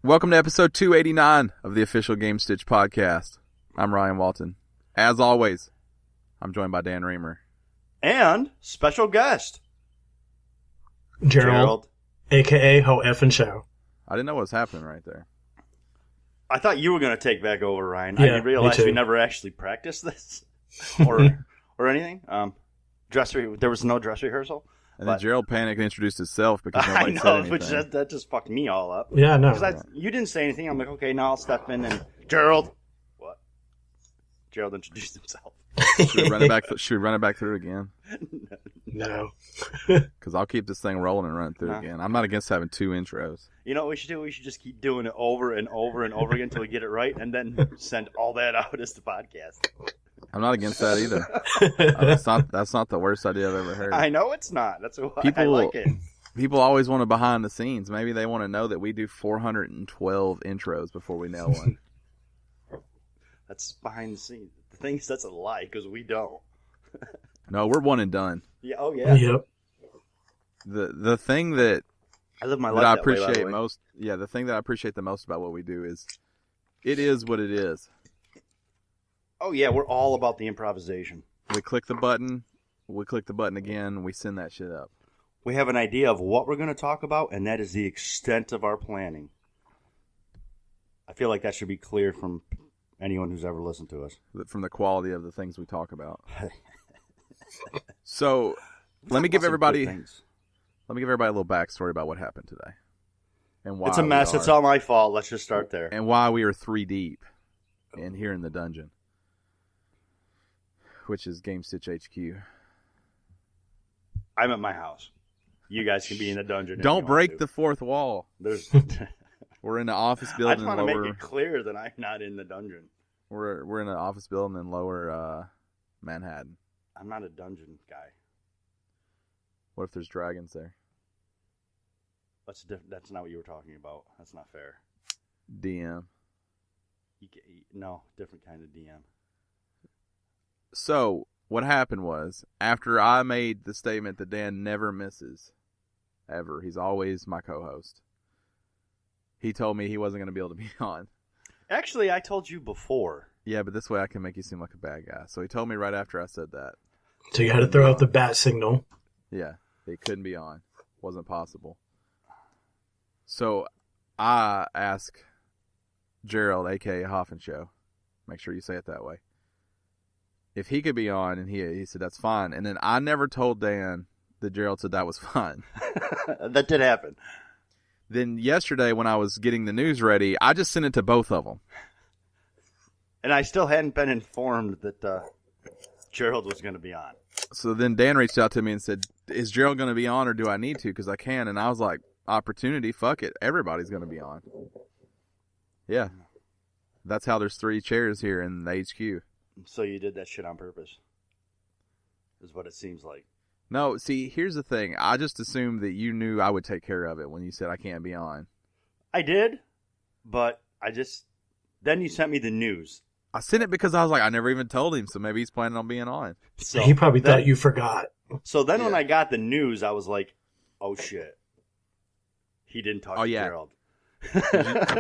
Welcome to episode 289 of the official Gamestitch Podcast. I'm Ryan Walton. As always, I'm joined by Dan Reamer. And special guest, Gerald. A.K.A. Ho Effin' Show. I didn't know what was happening right there. I thought you were going to take back over, Ryan. Yeah, I didn't realize me too. we never actually practiced this or anything. There was no dress rehearsal. And then Gerald panicked and introduced himself because I nobody said know, anything. which that just fucked me all up. Yeah, no. Because you didn't say anything. I'm like, okay, now I'll step in and Gerald. What? Gerald introduced himself. Should we run it back through again? No. Because I'll keep this thing rolling and run it through again. I'm not against having two intros. You know what we should do? We should just keep doing it over and over and over again until we get it right, and then send all that out as the podcast. I'm not against that either. That's not the worst idea I've ever heard. I know it's not. That's why I like it. People always want to behind the scenes. Maybe they want to know that we do 412 intros before we nail one. That's behind the scenes. The thing is, that's a lie because we don't. No, we're one and done. Yeah. Oh yeah. Yep. The thing that I live my that life I that way, by the appreciate way. most, the thing that I appreciate the most about what we do is it is what it is. Oh yeah, we're all about the improvisation. We click the button again, we send that shit up. We have an idea of what we're going to talk about, and that is the extent of our planning. I feel like that should be clear from anyone who's ever listened to us. From the quality of the things we talk about. So, let me give everybody a little backstory about what happened today. And why it's a mess. It's all my fault. Let's just start there. And why we are 3 deep in here in the dungeon, which is Gamestitch HQ. I'm at my house. You guys can be in the dungeon. Don't break the fourth wall. We're in the office building. I just want to make it clear that I'm not in the dungeon. We're in an office building in lower Manhattan. I'm not a dungeon guy. What if there's dragons there? That's not what you were talking about. That's not fair. DM. No, different kind of DM. So, what happened was, after I made the statement that Dan never misses, ever, he's always my co-host, he told me he wasn't going to be able to be on. Actually, I told you before. Yeah, but this way I can make you seem like a bad guy. So he told me right after I said that. So you had to throw out the bat signal. Yeah, he couldn't be on. Wasn't possible. So I asked Gerald, a.k.a. Hoffman Show, make sure you say it that way, if he could be on, and he said that's fine. And then I never told Dan that Gerald said that was fine. That did happen. Then yesterday when I was getting the news ready, I just sent it to both of them. And I still hadn't been informed that Gerald was going to be on. So then Dan reached out to me and said, is Gerald going to be on or do I need to? Because I can. And I was like, opportunity, fuck it. Everybody's going to be on. Yeah. That's how there's 3 chairs here in the HQ. So you did that shit on purpose, is what it seems like. No, see, here's the thing. I just assumed that you knew I would take care of it when you said I can't be on. I did, but then you sent me the news. I sent it because I was like, I never even told him, so maybe he's planning on being on. So He probably thought you forgot. So then when I got the news, I was like, oh shit. He didn't talk to Gerald. You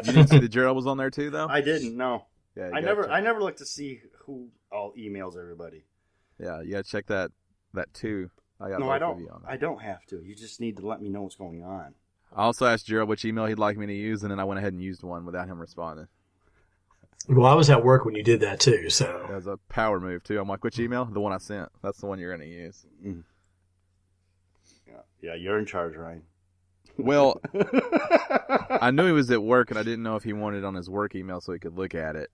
didn't see that Gerald was on there too, though? I didn't, no. Yeah, I never looked to see who all emails everybody. Yeah, you got to check that too. I got No, both I don't. of you on there. I don't have to. You just need to let me know what's going on. I also asked Gerald which email he'd like me to use, and then I went ahead and used one without him responding. Well, I was at work when you did that too, so. That was a power move, too. I'm like, which email? The one I sent. That's the one you're going to use. Mm. Yeah, you're in charge, Ryan. Well, I knew he was at work, and I didn't know if he wanted it on his work email so he could look at it.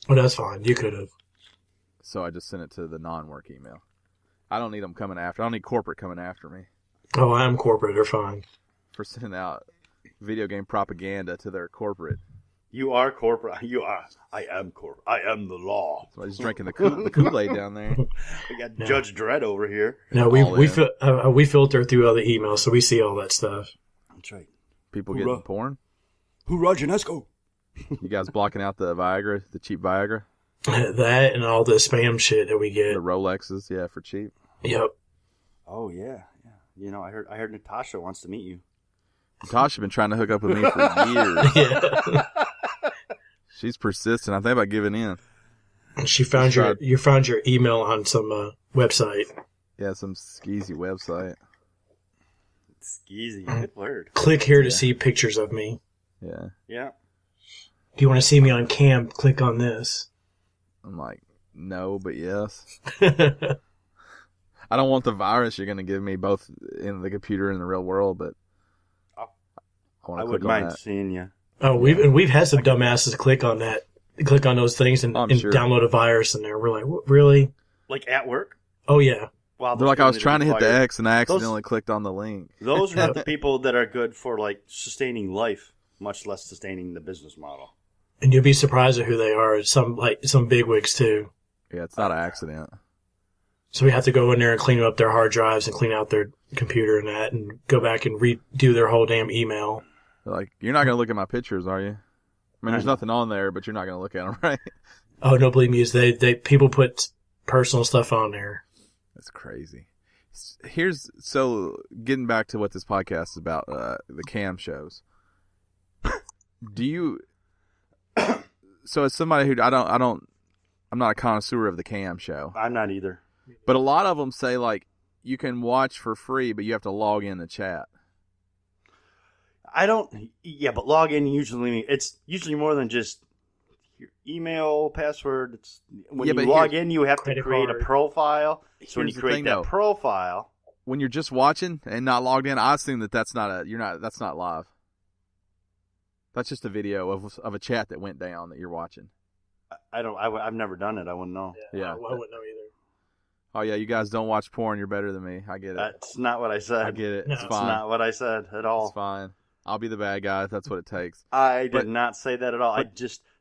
Well, that's fine. You could have. So I just sent it to the non-work email. I don't need them coming after. I don't need corporate coming after me Oh, I am corporate. They're fine. for sending out video game propaganda to their corporate. You are corporate. You are. I am corporate. I am the law. So he's drinking the Kool-Aid down there. We got Judge Dredd over here. No, we filter through all the emails, so we see all that stuff. That's right. People getting porn. Hoorah, Janesco. You guys blocking out the Viagra, the cheap Viagra? That and all the spam shit that we get. The Rolexes, yeah, for cheap. Yep. Oh, yeah. You know, I heard Natasha wants to meet you. Tasha's been trying to hook up with me for years. Yeah. She's persistent. I think about giving in. She found you found your email on some website. Yeah, some skeezy website. Skeezy, good word. Click here to see pictures of me. Yeah. Yeah. Do you want to see me on cam? Click on this. I'm like, no, but yes. I don't want the virus you're going to give me both in the computer and the real world, but I want I to click wouldn't on mind that. seeing you. Oh, we've had some dumbasses click on that, click on those things and Sure. download a virus in there. We're like, what, really? Like at work? Oh yeah. Wow, They're like, I was trying to hit the X and I accidentally clicked on the link. Those are not the people that are good for like sustaining life, much less sustaining the business model. And you'll be surprised at who they are. Some bigwigs too. Yeah, it's not an accident. So we have to go in there and clean up their hard drives and clean out their computer and that, and go back and redo their whole damn email. They're like, you're not going to look at my pictures, are you? I mean, there's nothing on there, but you're not going to look at them, right? Oh no, believe me, they people put personal stuff on there. That's crazy. So getting back to what this podcast is about, the cam shows. Do you? So as somebody who I'm not a connoisseur of the cam show. I'm not either. But a lot of them say like you can watch for free, but you have to log in the chat. I don't. Yeah, but login it's usually more than just your email password. It's when you log in, you have to create a profile. So when you create that profile, when you're just watching and not logged in, I assume that's not live. That's just a video of a chat that went down that you're watching. I've never done it. I wouldn't know. Yeah. I wouldn't know either. Oh yeah, you guys don't watch porn. You're better than me. I get it. That's not what I said. I get it. No, it's That's fine. not what I said at all. It's fine. I'll be the bad guy if that's what it takes. I did not say that at all.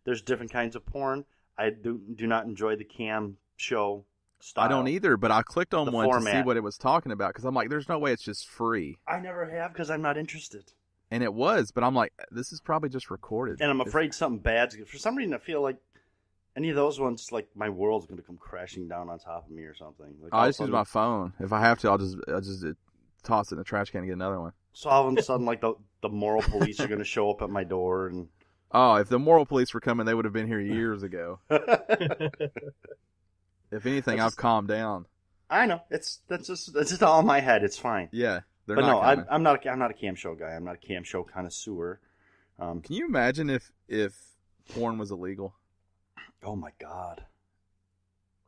There's different kinds of porn. I do not enjoy the cam show style. I don't either, but I clicked on one format. to see what it was talking about because I'm like, there's no way it's just free. I never have because I'm not interested. And it was, but I'm like, this is probably just recorded. And I'm afraid something bad's for some reason I feel like any of those ones, like my world's going to come crashing down on top of me or something. Like I just use my phone. If I have to, I'll just toss it in the trash can and get another one. So all of a sudden, like the moral police are going to show up at my door and. Oh, if the moral police were coming, they would have been here years ago. If anything, I've calmed down. I know that's just all in my head. It's fine. Yeah, but no, I'm not a cam show guy. I'm not a cam show connoisseur. Can you imagine if porn was illegal? Oh my god!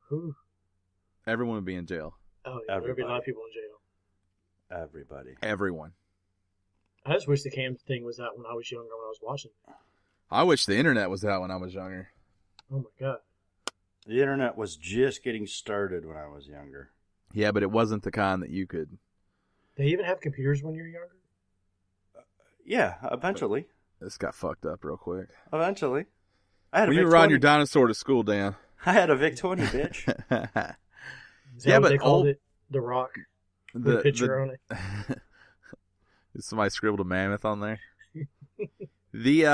Who? Everyone would be in jail. Oh yeah, there'd be a lot of people in jail. Everybody. Everyone. I just wish the cam thing was out when I was younger when I was watching. I wish the internet was out when I was younger. Oh my god. The internet was just getting started when I was younger. Yeah, but it wasn't the kind that you could. They even have computers when you're younger? Yeah, eventually. This got fucked up real quick. Eventually. I had when a you Vic were riding 20. your dinosaur to school, Dan. I had a Vic 20, bitch. Is that what they called it? The Rock? With a picture on it? Somebody scribbled a mammoth on there. The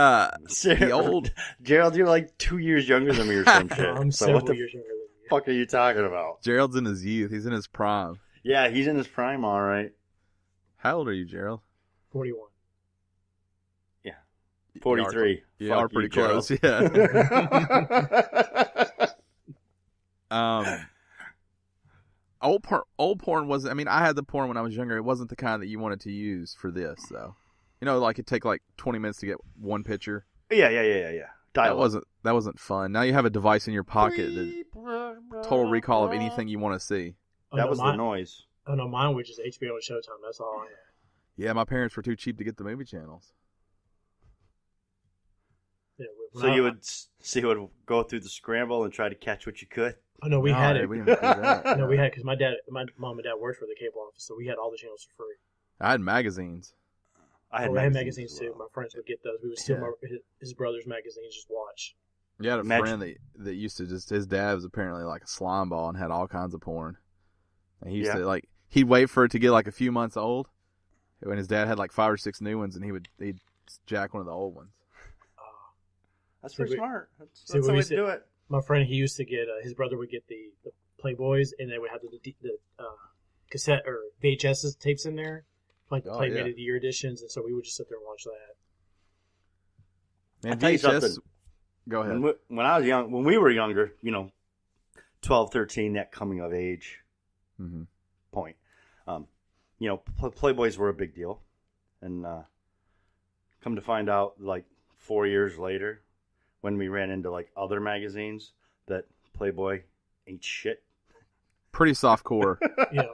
old Gerald, you're like 2 years younger than me or some shit. I'm so several what the years younger than you. fuck are you talking about? Gerald's in his youth. He's in his prime. Yeah, he's in his prime, all right. How old are you, Gerald? 41. Yeah. 43. You are pretty Gerald. close. Yeah. Old porn wasn't. I mean, I had the porn when I was younger. It wasn't the kind that you wanted to use for this, though. You know, like it'd take like 20 minutes to get one picture. Yeah. That wasn't fun. Now you have a device in your pocket that total recall of anything you want to see. That was the noise. Oh no, mine was just HBO and Showtime. That's all I had. Yeah, my parents were too cheap to get the movie channels. Yeah, So you would go through the scramble and try to catch what you could. Oh no, we had it. We didn't do that. No, we had because my mom and dad worked for the cable office, so we had all the channels for free. I had magazines. I had magazines too. well. My friends would get those. We would steal his brother's magazines, just watch. You had a friend that used to his dad was apparently like a slime ball and had all kinds of porn. And he used to he'd wait for it to get like a few months old when his dad had like 5 or 6 new ones, and he'd jack one of the old ones. That's pretty smart. That's the the way to do it. My friend, he used to get his brother would get the Playboys, and they would have the cassette or VHS tapes in there, like the Play Made of the Year editions, and so we would just sit there and watch that. Man, VHS. Go ahead. When I was young, when we were younger, 12, 13, that coming of age point, Playboys were a big deal, and come to find out, like 4 years later, when we ran into like other magazines, that Playboy ain't shit. Pretty soft core. Yeah.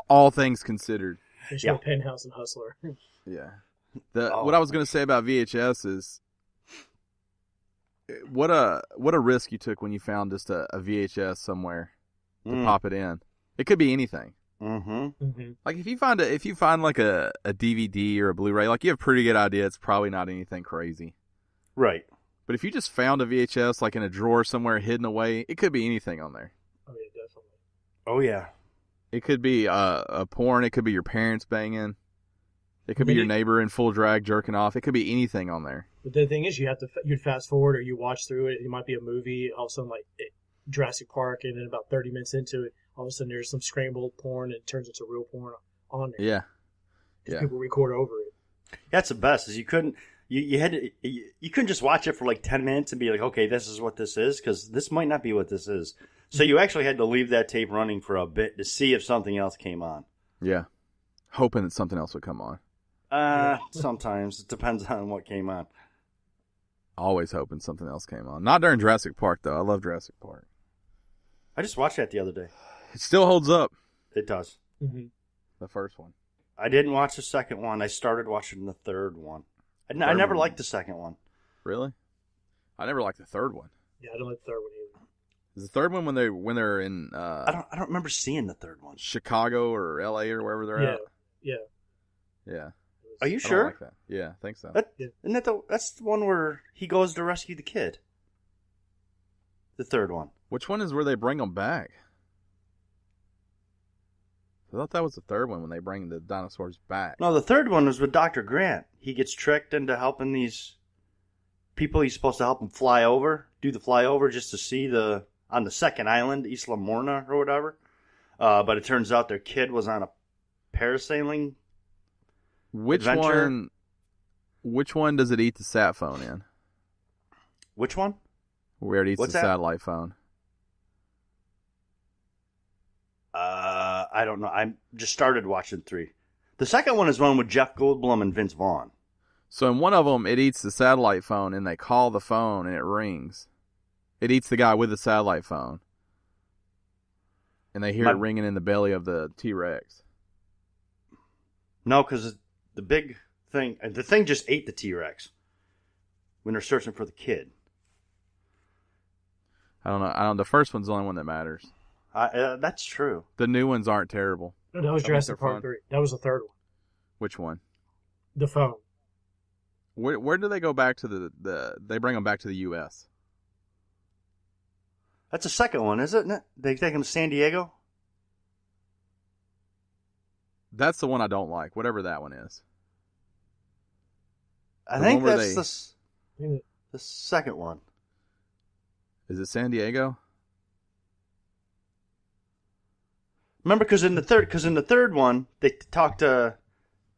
All things considered. They show Penthouse and Hustler. Yeah. What I was going to say about VHS is what a risk you took when you found just a VHS somewhere to pop it in. It could be anything. Like if you find like a DVD or a Blu-ray, like you have a pretty good idea it's probably not anything crazy. Right. But if you just found a VHS like in a drawer somewhere hidden away, it could be anything on there. Oh yeah, definitely. Oh yeah. It could be a porn. It could be your parents banging. It could be your neighbor in full drag jerking off. It could be anything on there. But the thing is, you'd fast forward or you watch through it. It might be a movie. All of a sudden, like Jurassic Park, and then about 30 minutes into it, all of a sudden there's some scrambled porn and it turns into real porn on there. Yeah. People record over it. That's the best. Is you couldn't just watch it for like 10 minutes and be like, okay, this is what this is, because this might not be what this is. So you actually had to leave that tape running for a bit to see if something else came on. Yeah. Hoping that something else would come on. Sometimes. It depends on what came on. Always hoping something else came on. Not during Jurassic Park, though. I love Jurassic Park. I just watched that the other day. It still holds up. It does. Mm-hmm. The first one. I didn't watch the second one. I started watching the third one. I never liked the second one. Really? I never liked the third one. Yeah, I don't like the third one either. Is the third one when they're in I don't remember seeing the third one. Chicago or LA or wherever they're at? Yeah. Are you sure? I don't like that. Yeah, I think so. That's the one where he goes to rescue the kid. The third one. Which one is where they bring them back? I thought that was the third one when they bring the dinosaurs back. No, the third one was with Dr. Grant. He gets tricked into helping these people he's supposed to help them do the flyover just to see on the second island, Isla Morna or whatever. But it turns out their kid was on a parasailing adventure. Which one does it eat the sat phone in? Which one? Where it eats satellite phone. I don't know. I just started watching 3. The second one is one with Jeff Goldblum and Vince Vaughn. So in one of them, it eats the satellite phone, and they call the phone, and it rings. It eats the guy with the satellite phone. And they hear it ringing in the belly of the T-Rex. No, because the thing just ate the T-Rex when they're searching for the kid. I don't know. The first one's the only one that matters. That's true. The new ones aren't terrible. No, that was Jurassic Park 3. That was the third one. Which one? The phone. Where do they go back to they bring them back to the U.S.? That's the second one, isn't it? They take them to San Diego? That's the one I don't like, whatever that one is. I think that's the second one. Is it San Diego? Remember, because in the third one, they talked to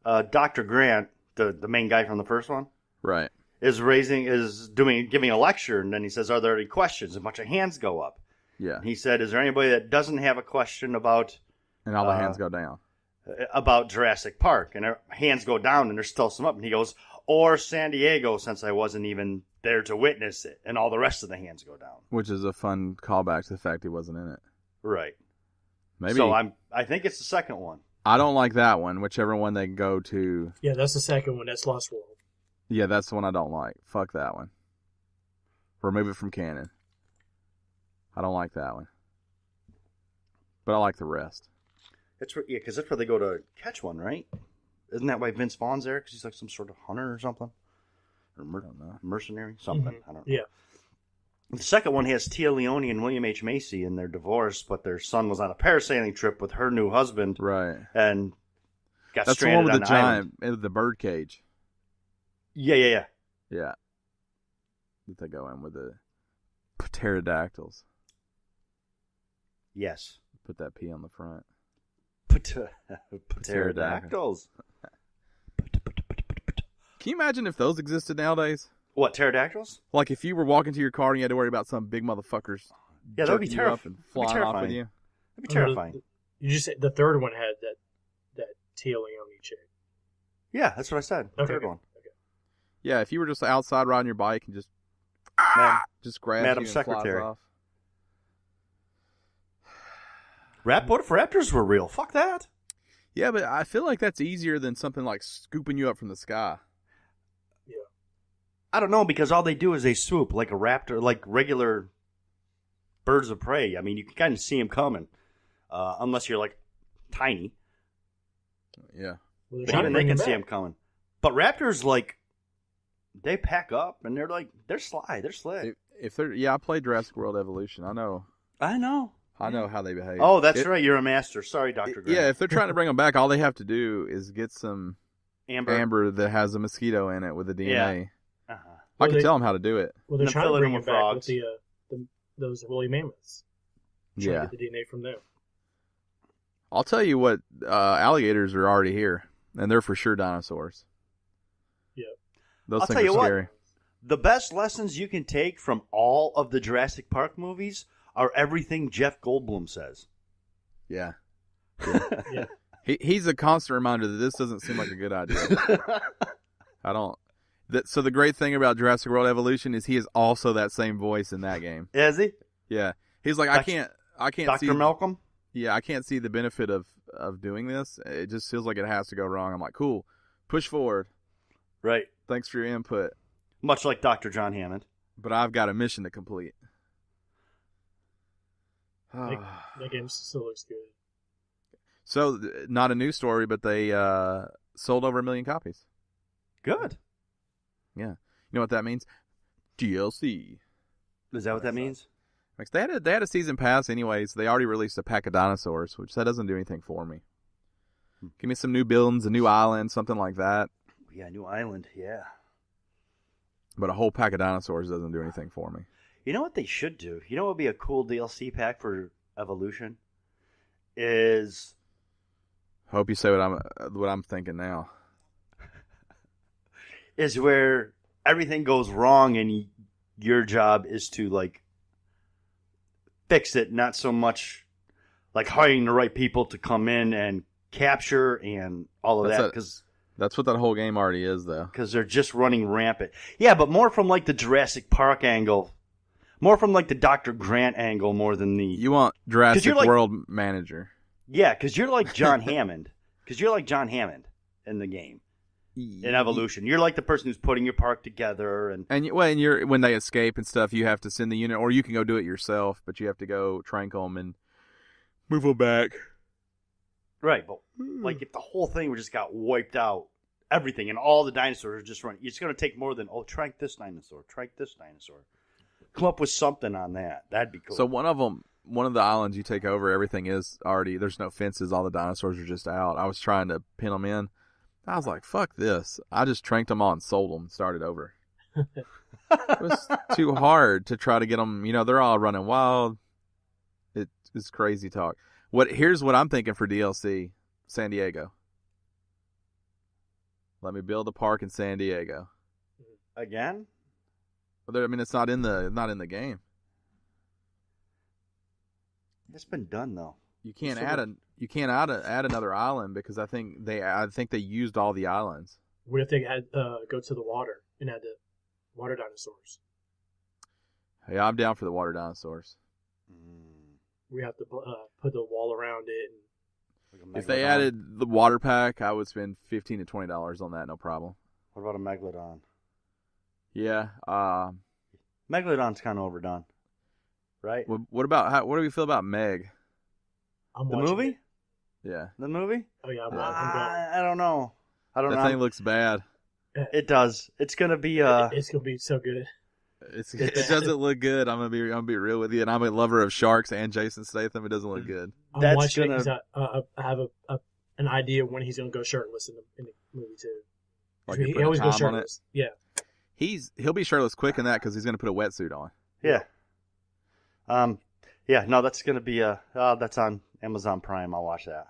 Dr. Grant, the main guy from the first one. Right. Giving a lecture, and then he says, "Are there any questions?" A bunch of hands go up. Yeah. And he said, "Is there anybody that doesn't have a question about?" And all the hands go down. About Jurassic Park, and their hands go down, and there's still some up. And he goes, "Or San Diego, since I wasn't even there to witness it," and all the rest of the hands go down. Which is a fun callback to the fact he wasn't in it. Right. Maybe. So I think it's the second one. I don't like that one. Whichever one they go to. Yeah, that's the second one. That's Lost World. Yeah, that's the one I don't like. Fuck that one. Remove it from canon. I don't like that one. But I like the rest. Because that's where they go to catch one, right? Isn't that why Vince Vaughn's there? Because he's like some sort of hunter or something? Or mercenary? Something. Mm-hmm. I don't know. Yeah. The second one has Tia Leone and William H. Macy, and they're divorced, but their son was on a parasailing trip with her new husband. Right. And got That's stranded the one with on the giant, the bird cage. Yeah. Yeah. That they go in with the pterodactyls. Yes. Put that P on the front. Pterodactyls. Can you imagine if those existed nowadays? What, pterodactyls? Like if you were walking to your car and you had to worry about some big motherfuckers. Yeah, that would be terrifying. Flying off with you. That'd be terrifying. You just said the third one had that teal Leone chick. Yeah, that's what I said. The third one. Okay. Yeah, if you were just outside riding your bike and just grab Madam you and Secretary. flies off. What if raptors were real? Fuck that. Yeah, but I feel like that's easier than something like scooping you up from the sky. Yeah. I don't know, because all they do is they swoop like a raptor, like regular birds of prey. I mean, you can kind of see them coming, unless you're like tiny. Yeah. Well, But even they can see them coming. But raptors, like, they pack up and they're sly, they're slick. I played Jurassic World Evolution. I know how they behave. Oh, that's right. You're a master. Sorry, Dr. Grant. Yeah, if they're trying to bring them back, all they have to do is get some amber that has a mosquito in it with the DNA. Yeah. I can tell them how to do it. Well, they're And trying fill to it bring in it with back frogs. with those woolly mammoths. Trying Yeah. to get the DNA from them. I'll tell you what, alligators are already here, and they're for sure dinosaurs. Yeah. Those I'll things tell you are what. scary. The best lessons you can take from all of the Jurassic Park movies are everything Jeff Goldblum says. Yeah. Yeah. He's a constant reminder that this doesn't seem like a good idea. I don't. So the great thing about Jurassic World Evolution is he is also that same voice in that game. Is he? Yeah. He's like, I can't see. Dr. Malcolm? Yeah, I can't see the benefit of doing this. It just feels like it has to go wrong. I'm like, cool, push forward. Right. Thanks for your input. Much like Dr. John Hammond. But I've got a mission to complete. That game still looks good. So, not a new story, but they sold over 1 million copies. Good. Yeah. You know what that means? DLC. Is that what that means? Like, they had a season pass anyways. They already released a pack of dinosaurs, which that doesn't do anything for me. Give me some new buildings, a new island, something like that. Yeah, new island, yeah. But a whole pack of dinosaurs doesn't do anything for me. You know what they should do? You know what would be a cool DLC pack for Evolution? Is... Hope you say what I'm thinking now. Is where everything goes wrong and your job is to, like, fix it, not so much like hiring the right people to come in and capture and all of that. Because that's what that whole game already is, though. Because they're just running rampant. Yeah, but more from like the Jurassic Park angle. More from like the Dr. Grant angle more than the... You want Jurassic World manager. Yeah, because you're like John Hammond. Because you're like John Hammond in the game. In Evolution. You're like the person who's putting your park together. And when they escape and stuff, you have to send the unit, or you can go do it yourself, but you have to go trank them and move them back. Right, but like if the whole thing just got wiped out, everything, and all the dinosaurs are just running, it's going to take more than, trank this dinosaur. Come up with something on that. That'd be cool. So one of the islands you take over, everything is already, there's no fences, all the dinosaurs are just out. I was trying to pin them in. I was like, fuck this. I just tranked them all and sold them and started over. It was too hard to try to get them, they're all running wild. It's crazy talk. Here's what I'm thinking for DLC. San Diego. Let me build a park in San Diego. Again? It's not in the game. It's been done though. You can't add another island because I think they used all the islands. What if they had go to the water and add the water dinosaurs? Yeah, I'm down for the water dinosaurs. We have to put the wall around it. And if they added the water pack, I would spend $15 to $20 on that, no problem. What about a Megalodon? Yeah. Megalodon's kind of overdone, right? What do we feel about Meg? The movie? It. Yeah. The movie? Oh yeah, I don't know. That thing looks bad. It does. It's gonna be It's gonna be so good. It doesn't look good. I'm gonna be real with you, and I'm a lover of sharks and Jason Statham. It doesn't look good. I'm watching it because I have an idea when he's gonna go shirtless in the movie too. Like he always goes shirtless. Yeah. He'll be shirtless quick in that because he's gonna put a wetsuit on. Yeah. Yeah. No, that's gonna be that's on Amazon Prime. I'll watch that.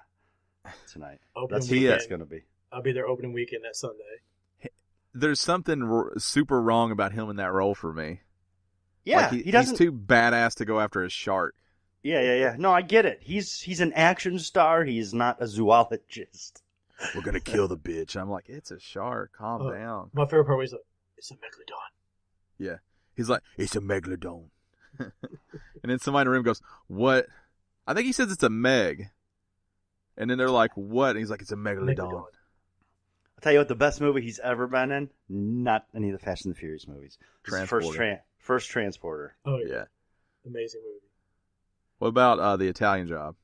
tonight. That's what it's going to be. I'll be there opening weekend that Sunday. There's something super wrong about him in that role for me. Yeah, he doesn't. He's too badass to go after a shark. Yeah. No, I get it. He's an action star. He's not a zoologist. We're gonna kill the bitch. I'm like, it's a shark. Calm down. My favorite part was like, it's a megalodon. Yeah, he's like, it's a megalodon. And then somebody in the room goes, "What?" I think he says it's a meg. And then they're like, "What?" And he's like, "It's a megalodon." I'll tell you what, the best movie he's ever been in, not any of the Fast and the Furious movies. First Transporter. Oh, yeah. Amazing movie. What about The Italian Job?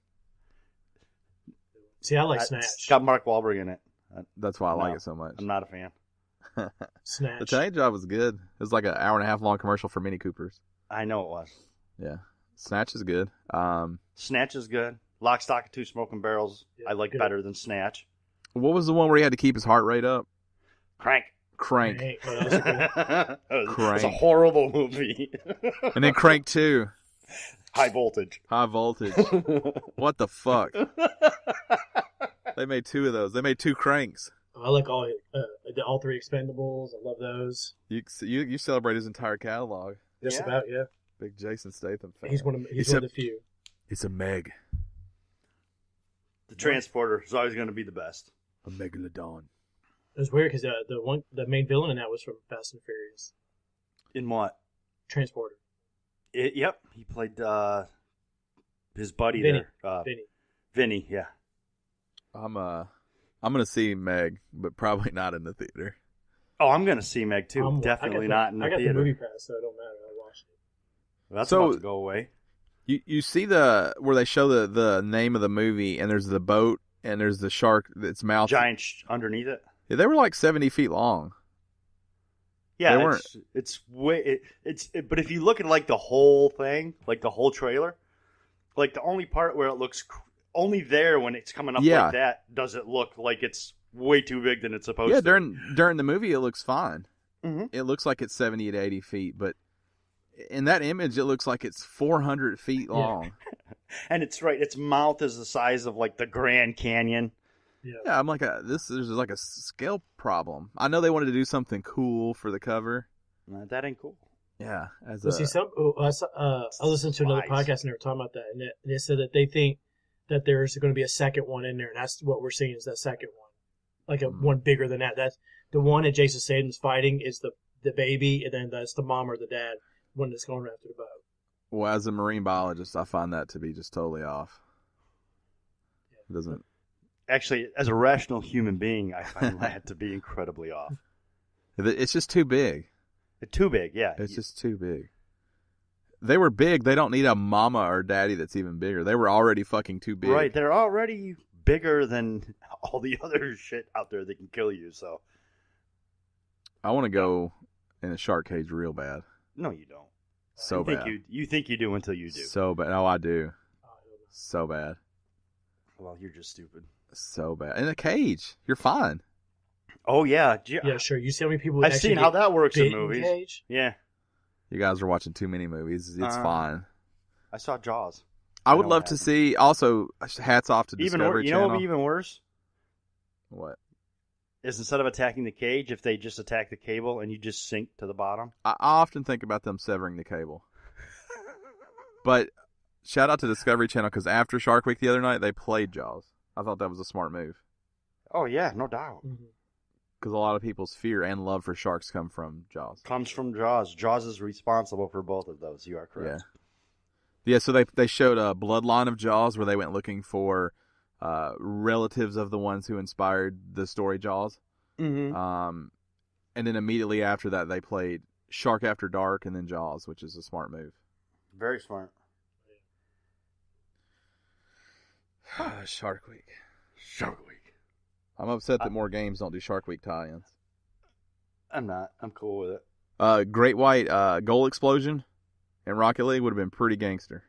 See, I like Snatch. It's got Mark Wahlberg in it. That's why I like it so much. I'm not a fan. Snatch. The Italian Job was good. It was like an hour and a half long commercial for Mini Coopers. I know it was. Yeah. Snatch is good. Snatch is good. Lock, Stock, and Two Smoking Barrels I like better than Snatch. What was the one where he had to keep his heart rate up? Crank. Crank. That was a horrible movie. And then Crank 2. High Voltage. What the fuck? They made 2 of those. They made 2 Cranks. I like all 3 Expendables. I love those. You celebrate his entire catalog. Just about, yeah. Big Jason Statham fan. He's one of the few. It's a Meg. The Transporter is always going to be the best. A megalodon. It was weird because the main villain in that was from Fast and Furious. In what? Transporter. Yep, he played his buddy Vinny. there. Vinny, yeah. I'm gonna see Meg, but probably not in the theater. Oh, I'm gonna see Meg too. Definitely not in the theater. I got the movie pass, so it don't matter. I watched it. Well, that's about to go away. You see where they show the name of the movie, and there's the boat, and there's the shark, its mouth. Giant underneath it. Yeah, they were like 70 feet long. Yeah, they weren't. But if you look at like the whole thing, like the whole trailer, like the only part where it looks only there when it's coming up like that does it look like it's way too big than it's supposed to. Yeah, during the movie it looks fine. Mm-hmm. It looks like it's 70 to 80 feet, but in that image it looks like it's 400 feet long. And it's right. Its mouth is the size of like the Grand Canyon. Yeah, I'm like, there's like a scale problem. I know they wanted to do something cool for the cover. That ain't cool. Yeah. I listened to another podcast and they were talking about that, and they said that they think that there's going to be a second one in there, and that's what we're seeing is that second one, like one bigger than that. That's the one that Jason Statham's fighting is the baby, and then that's the mom or the dad, one that's going after the boat. Well, as a marine biologist, I find that to be just totally off. It doesn't. Actually, as a rational human being, I find that to be incredibly off. It's just too big. It's too big, yeah. It's just too big. They were big. They don't need a mama or daddy that's even bigger. They were already fucking too big. Right, they're already bigger than all the other shit out there that can kill you, so. I want to go in a shark cage real bad. No, you don't. So bad. You think you do until you do. So bad. No, I do. So bad. Well, you're just stupid. So bad. In a cage. You're fine. Oh, yeah. Yeah, sure. You see how many people I've seen how that works in movies. Cage? Yeah. You guys are watching too many movies. It's fine. I saw Jaws. I would love to see, also, hats off to Discovery Channel. You know what would be even worse? What? Is instead of attacking the cage, if they just attack the cable and you just sink to the bottom. I often think about them severing the cable. But shout out to Discovery Channel, because after Shark Week the other night, they played Jaws. I thought that was a smart move. Oh, yeah, no doubt. Because a lot of people's fear and love for sharks come from Jaws. Comes from Jaws. Jaws is responsible for both of those. You are correct. Yeah, so they showed a bloodline of Jaws where they went looking for relatives of the ones who inspired the story Jaws. Mm-hmm. And then immediately after that, they played Shark After Dark and then Jaws, which is a smart move. Very smart. Shark Week. Shark Week. I'm upset that more games don't do Shark Week tie-ins. I'm not. I'm cool with it. Great White goal explosion in Rocket League would have been pretty gangster.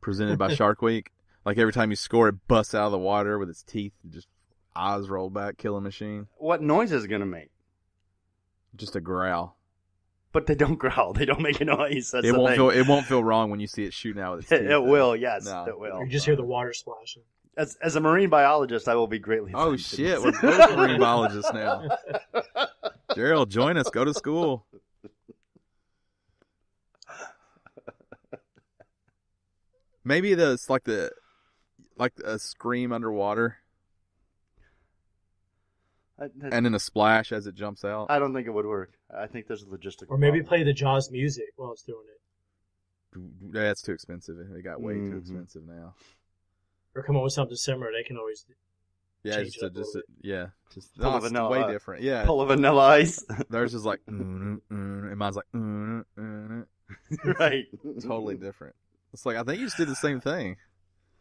Presented by Shark Week. Like every time you score, it busts out of the water with its teeth, just eyes rolled back, killing machine. What noise is it going to make? Just a growl. But they don't growl. They don't make a noise. That's it won't feel wrong when you see it shooting out with its teeth. It will, yes. No. It will. You just hear the water splashing. As a marine biologist, I will be greatly Oh, offended. shit. We're both marine biologists now. Gerald, join us. Go to school. Maybe it's like a scream underwater. And then a splash as it jumps out. I don't think it would work. I think there's a logistical Or maybe problem. play the Jaws music while it's doing it. That's too expensive. It got way too expensive now. Or come up with something similar. They can always Yeah, change it up a little just Full of it's vanilla, way different. Yeah, Full of vanilla ice. theirs is like, and mine's like, Right. totally different. It's like I think you just did the same thing.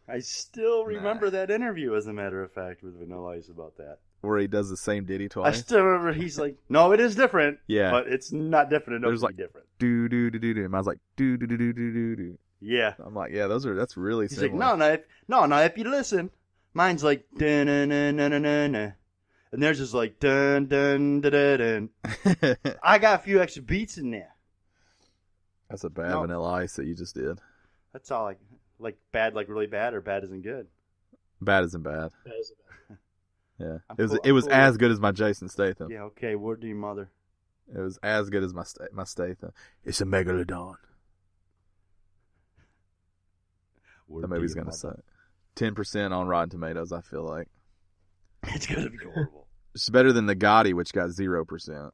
I still remember that interview, as a matter of fact, with Vanilla Ice about that. Where he does the same ditty I twice. still remember he's like, no, it is different. Yeah. But it's not different enough There's to like be different. do do do do do. Mine's like do do do do do do do. Yeah. I'm like, yeah, that's really He's similar. like, no, if you listen, mine's like dun dun dun dun dun dun, dun. And theirs is like dun dun dun dun dun. I got a few extra beats in there. That's a bad Vanilla Ice that you just did. That's all like bad, like really bad, or bad isn't good. Bad isn't bad. That is bad. Yeah, I'm it was cool. as good as my Jason Statham. Yeah, okay, word to your mother. It was as good as my Statham. It's a megalodon. Word The to movie's your gonna mother. suck. 10% on Rotten Tomatoes. I feel like It's gonna be horrible. it's better than the Gotti, which got 0%.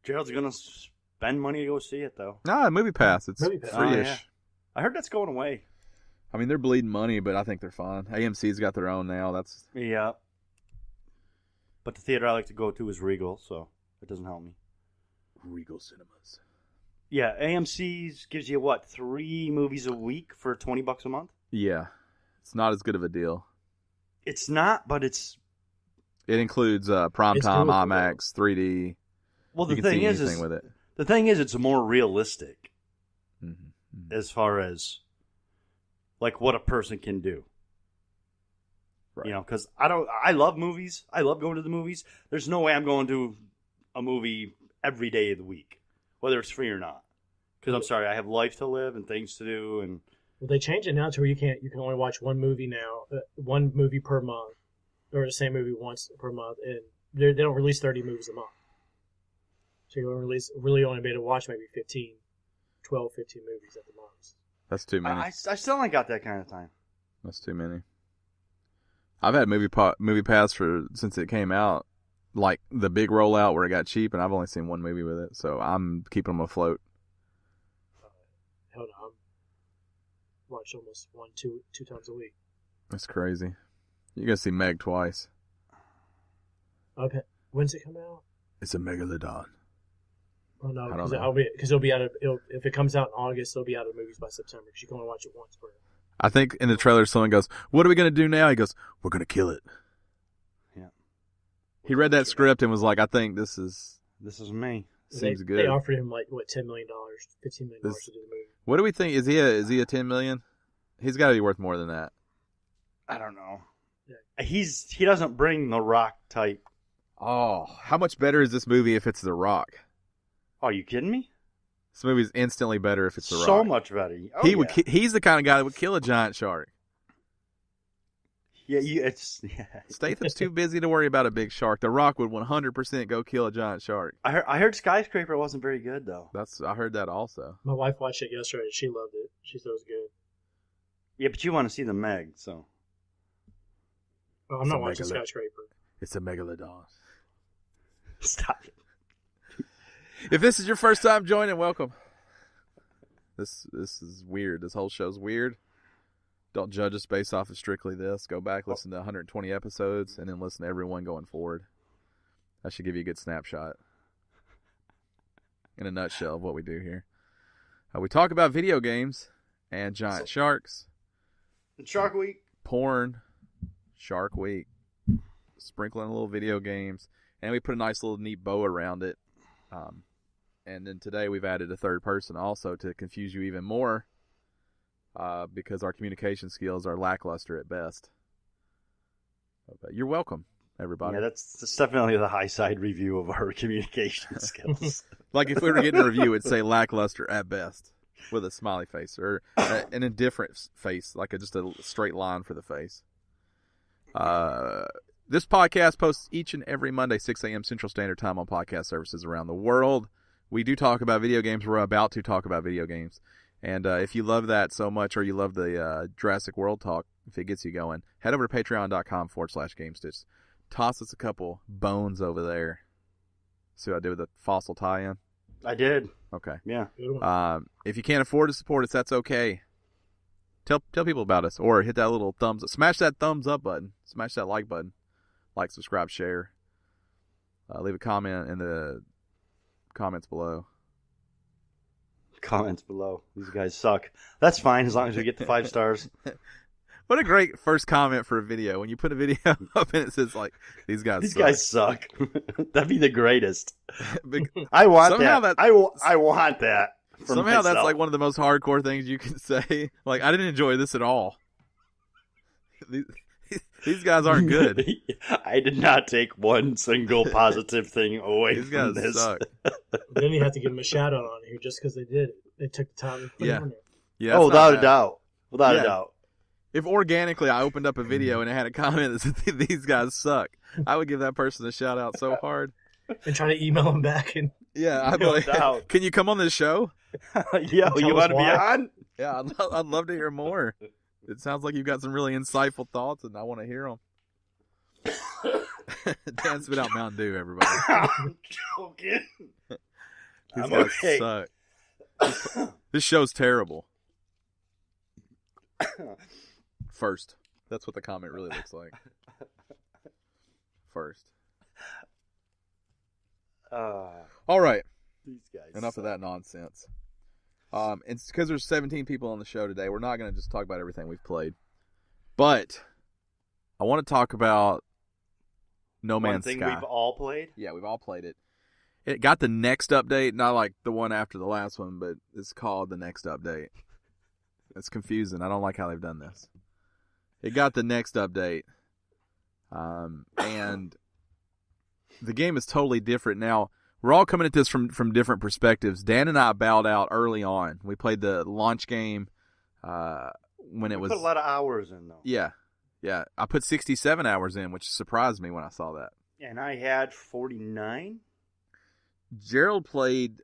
Gerald's gonna spend money to go see it, though. Nah, Movie Pass. It's Movie Pass. free-ish. Oh, yeah. I heard that's going away. I mean, they're bleeding money, but I think they're fine. AMC's got their own now. That's Yeah. But the theater I like to go to is Regal, so it doesn't help me. Regal Cinemas. Yeah, AMC's gives you, what, 3 movies a week for $20 a month? Yeah, it's not as good of a deal. It's not, but it's... It includes primetime, It's doable, IMAX, 3D. Well, You the can thing see is anything with it. the thing is, it's more realistic Mm-hmm. as far as, like, what a person can do. Right. You know, because I love movies. I love going to the movies. There's no way I'm going to a movie every day of the week, whether it's free or not. Because I'm sorry, I have life to live and things to do. And Well, they changed it now to where you can only watch one movie now, one movie per month, or the same movie once per month, and they don't release 30 movies a month. So you really only be able to watch maybe 15 movies at the most. That's too many. I still ain't got that kind of time. That's too many. I've had Movie Pass since it came out, like the big rollout where it got cheap, and I've only seen one movie with it, so I'm keeping them afloat. Hell no, I'm watch almost two times a week. That's crazy. You're gonna see Meg twice. Okay, when's it come out? It's a megalodon. Oh no, I don't because it'll be out of if it comes out in August, it'll be out of movies by September. Because you can only watch it once per. I think in the trailer someone goes, "What are we gonna do now?" He goes, "We're gonna kill it." Yeah. He read that script and was like, "I think this is me. seems good." They offered him like what $10 million, $15 million to do the movie. What do we think? Is he a 10 million? He's got to be worth more than that. I don't know. Yeah. He doesn't bring the Rock type. Oh, how much better is this movie if it's The Rock? Oh, are you kidding me? This movie's instantly better if it's The Rock. So much better. Oh, He would. He's the kind of guy that would kill a giant shark. Yeah, Statham's too busy to worry about a big shark. The Rock would 100% go kill a giant shark. I heard Skyscraper wasn't very good though. I heard that also. My wife watched it yesterday. She loved it. She thought it was good. Yeah, but you want to see the Meg, so. Well, I'm It's not a watching megalith- Skyscraper. It's a megalodon. Stop it. If this is your first time joining, welcome. This is weird. This whole show's weird. Don't judge us based off of strictly this. Go back, listen to 120 episodes, and then listen to everyone going forward. That should give you a good snapshot in a nutshell of what we do here. We talk about video games and giant sharks, And Shark Week. porn, Shark Week, sprinkling a little video games, and we put a nice little neat bow around it. And then today we've added a third person also to confuse you even more, because our communication skills are lackluster at best. But you're welcome, everybody. Yeah, that's definitely the high side review of our communication skills. Like if we were getting a review, it'd say lackluster at best. with a smiley face or an indifferent face, like just a straight line for the face. This podcast posts each and every Monday, 6 a.m. Central Standard Time on podcast services around the world. We do talk about video games. We're about to talk about video games. And if you love that so much, or you love the Jurassic World talk, if it gets you going, head over to patreon.com/Gamestitch. Toss us a couple bones over there. See what I did with the fossil tie-in? I did. Okay. Yeah. If you can't afford to support us, that's okay. Tell people about us, or hit that little thumbs up. Smash that thumbs up button. Smash that like button. Like, subscribe, share. Leave a comment in the comments below. Comments below. These guys suck. That's fine as long as we get the 5 stars. What a great first comment for a video. When you put a video up and it says, like, these guys suck. That'd be the greatest. I want that. I want that. Somehow myself. That's like one of the most hardcore things you can say. Like, I didn't enjoy this at all. These guys aren't good. I did not take one single positive thing away These from guys this. Suck. Then you have to give them a shout out on here just because they did it. They took the time to put it on there. Yeah. Without a doubt. Without a doubt. If organically I opened up a video and it had a comment that said these guys suck, I would give that person a shout out so hard. And try to email them back. And I'd be like, can you come on this show? Yo, you want to be on? Yeah, I'd love to hear more. It sounds like you've got some really insightful thoughts, and I want to hear them. Dan spit out Mountain Dew, everybody. I'm joking. These guys suck. This show's terrible. First. That's what the comment really looks like. First. All right. These guys Enough suck. of that nonsense. It's because there's 17 people on the show today. We're not going to just talk about everything we've played. But I want to talk about No Man's Sky. One thing we've all played? Yeah, we've all played it. It got the next update, not like the one after the last one, but it's called the next update. It's confusing. I don't like how they've done this. It got the next update. And the game is totally different now. We're all coming at this from different perspectives. Dan and I bowed out early on. We played the launch game when it was... put a lot of hours in, though. Yeah. I put 67 hours in, which surprised me when I saw that. And I had 49. Gerald played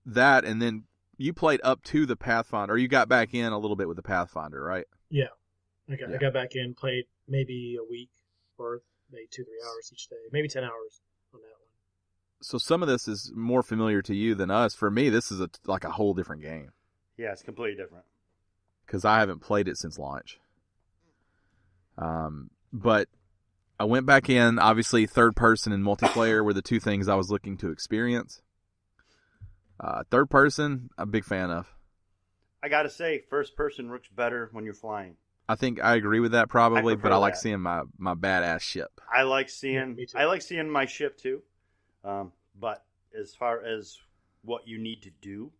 that, and then you played up to the Pathfinder, or you got back in a little bit with the Pathfinder, right? Yeah. I got back in, played maybe a week worth, maybe 2-3 hours each day, maybe 10 hours on that one. So some of this is more familiar to you than us. For me, this is like a whole different game. Yeah, it's completely different. Because I haven't played it since launch. But I went back in. Obviously, third person and multiplayer were the two things I was looking to experience. Third person, I'm a big fan of. I gotta say, first person looks better when you're flying. I think I agree with that probably, but I like that. seeing my badass ship. I like seeing my ship too. But as far as what you need to do,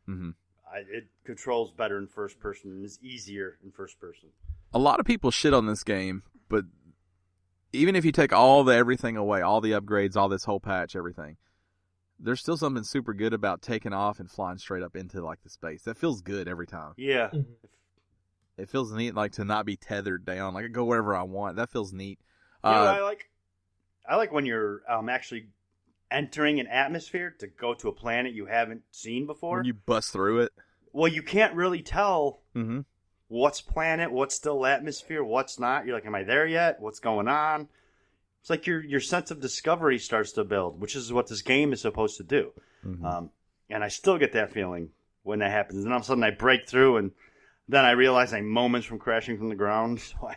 it controls better in first person and is easier in first person. A lot of people shit on this game, but even if you take all the everything away, all the upgrades, all this whole patch, everything, there's still something super good about taking off and flying straight up into like the space. That feels good every time. Yeah. Mm-hmm. It feels neat, like to not be tethered down. Like I go wherever I want. That feels neat. I like when you're actually entering an atmosphere to go to a planet you haven't seen before. When you bust through it. Well, you can't really tell what's planet, what's still atmosphere, what's not. You're like, am I there yet? What's going on? It's like your sense of discovery starts to build, which is what this game is supposed to do. And I still get that feeling when that happens. And all of a sudden I break through, and then I realize I'm moments from crashing from the ground. So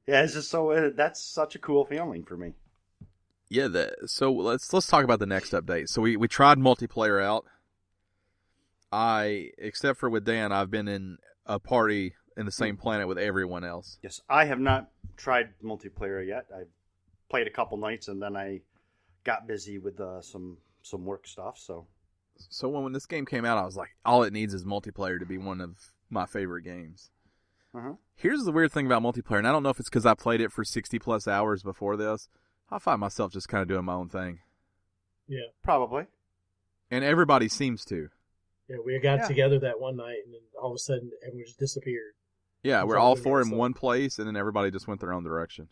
it's just that's such a cool feeling for me. Yeah, so let's talk about the next update. So we tried multiplayer out. Except for with Dan, I've been in a party in the same planet with everyone else. Yes, I have not tried multiplayer yet. I've played a couple nights, and then I got busy with some work stuff. So when this game came out, I was like, all it needs is multiplayer to be one of my favorite games. Here's the weird thing about multiplayer, and I don't know if it's because I played it for 60-plus hours before this. I find myself just kind of doing my own thing. Yeah. Probably. And everybody seems to. Yeah, we got together that one night, and then all of a sudden, everyone just disappeared. Yeah, we're all four in one place, and then everybody just went their own direction.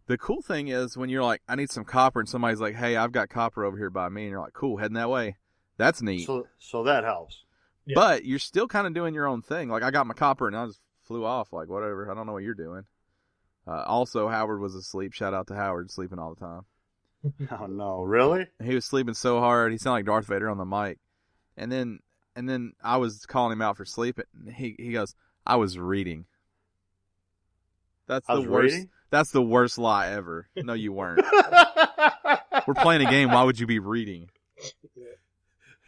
The cool thing is when you're like, I need some copper, and somebody's like, hey, I've got copper over here by me, and you're like, cool, heading that way. That's neat. So that helps. Yeah. But you're still kind of doing your own thing. Like, I got my copper, and I just flew off, like, whatever. I don't know what you're doing. Also, Howard was asleep. Shout out to Howard, sleeping all the time. Oh, no, really? He was sleeping so hard. He sounded like Darth Vader on the mic. And then I was calling him out for sleeping. He goes, I was reading. That's the worst. Reading? That's the worst lie ever. No, you weren't. We're playing a game. Why would you be reading?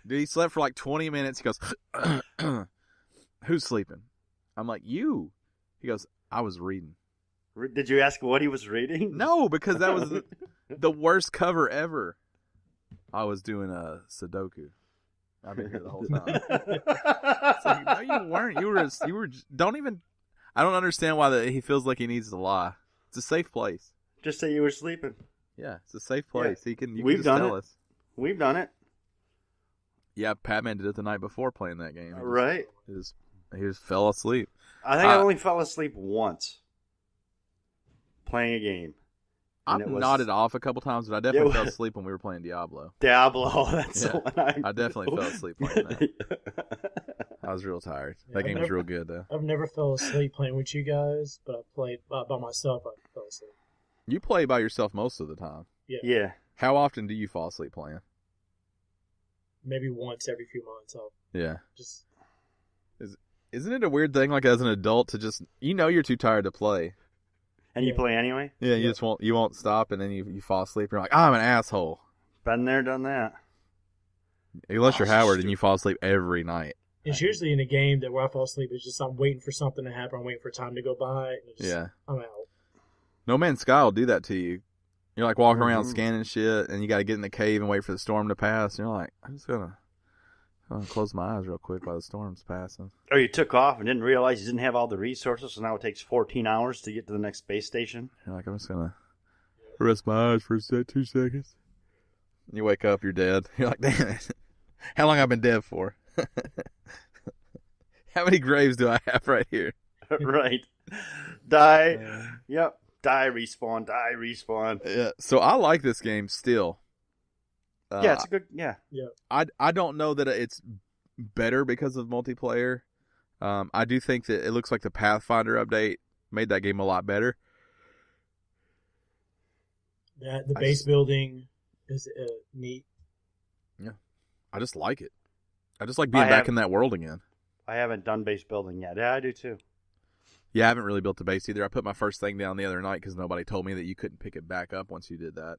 Dude, he slept for like 20 minutes. He goes, who's sleeping? I'm like, you. He goes, I was reading. Did you ask what he was reading? No, because that was the worst cover ever. I was doing a Sudoku. I've been here the whole time. So, no, you weren't. You were. Don't even. I don't understand why he feels like he needs to lie. It's a safe place. Just say you were sleeping. Yeah, it's a safe place. Yeah. You We've can done tell it. us. We've done it. Yeah, Patman did it the night before playing that game. Right. He just fell asleep. I think I only fell asleep once playing a game. I've nodded off a couple times, but I definitely fell asleep when we were playing Diablo. That's the one I definitely fell asleep playing that. I was real tired. That game was real good, though. I've never fell asleep playing with you guys, but I played by myself. I fell asleep. You play by yourself most of the time. Yeah. How often do you fall asleep playing? Maybe once every few months. Isn't it a weird thing, like as an adult, to just you're too tired to play, and you play anyway? Yeah, you won't stop, and then you fall asleep. You're like, I'm an asshole. Been there, done that. Unless you're Howard and you fall asleep every night. It's usually in a game that where I fall asleep, it's just I'm waiting for something to happen. I'm waiting for time to go by. And I'm out. No Man's Sky will do that to you. You're like walking around scanning shit, and you got to get in the cave and wait for the storm to pass. And you're like, I'm just gonna close my eyes real quick while the storm's passing. Or you took off and didn't realize you didn't have all the resources, so now it takes 14 hours to get to the next space station. You're like, I'm just gonna rest my eyes for 2 seconds. You wake up, you're dead. You're like, damn it. How long have I been dead for? How many graves do I have right here? Right. Die. Yep. Die, respawn. Die, respawn. Yeah. So I like this game still. Yeah, it's a good. Yeah. I don't know that it's better because of multiplayer. I do think that it looks like the Pathfinder update made that game a lot better. The base building is neat. Yeah, I just like it. I just like being back in that world again. I haven't done base building yet. Yeah, I do too. Yeah, I haven't really built the base either. I put my first thing down the other night because nobody told me that you couldn't pick it back up once you did that.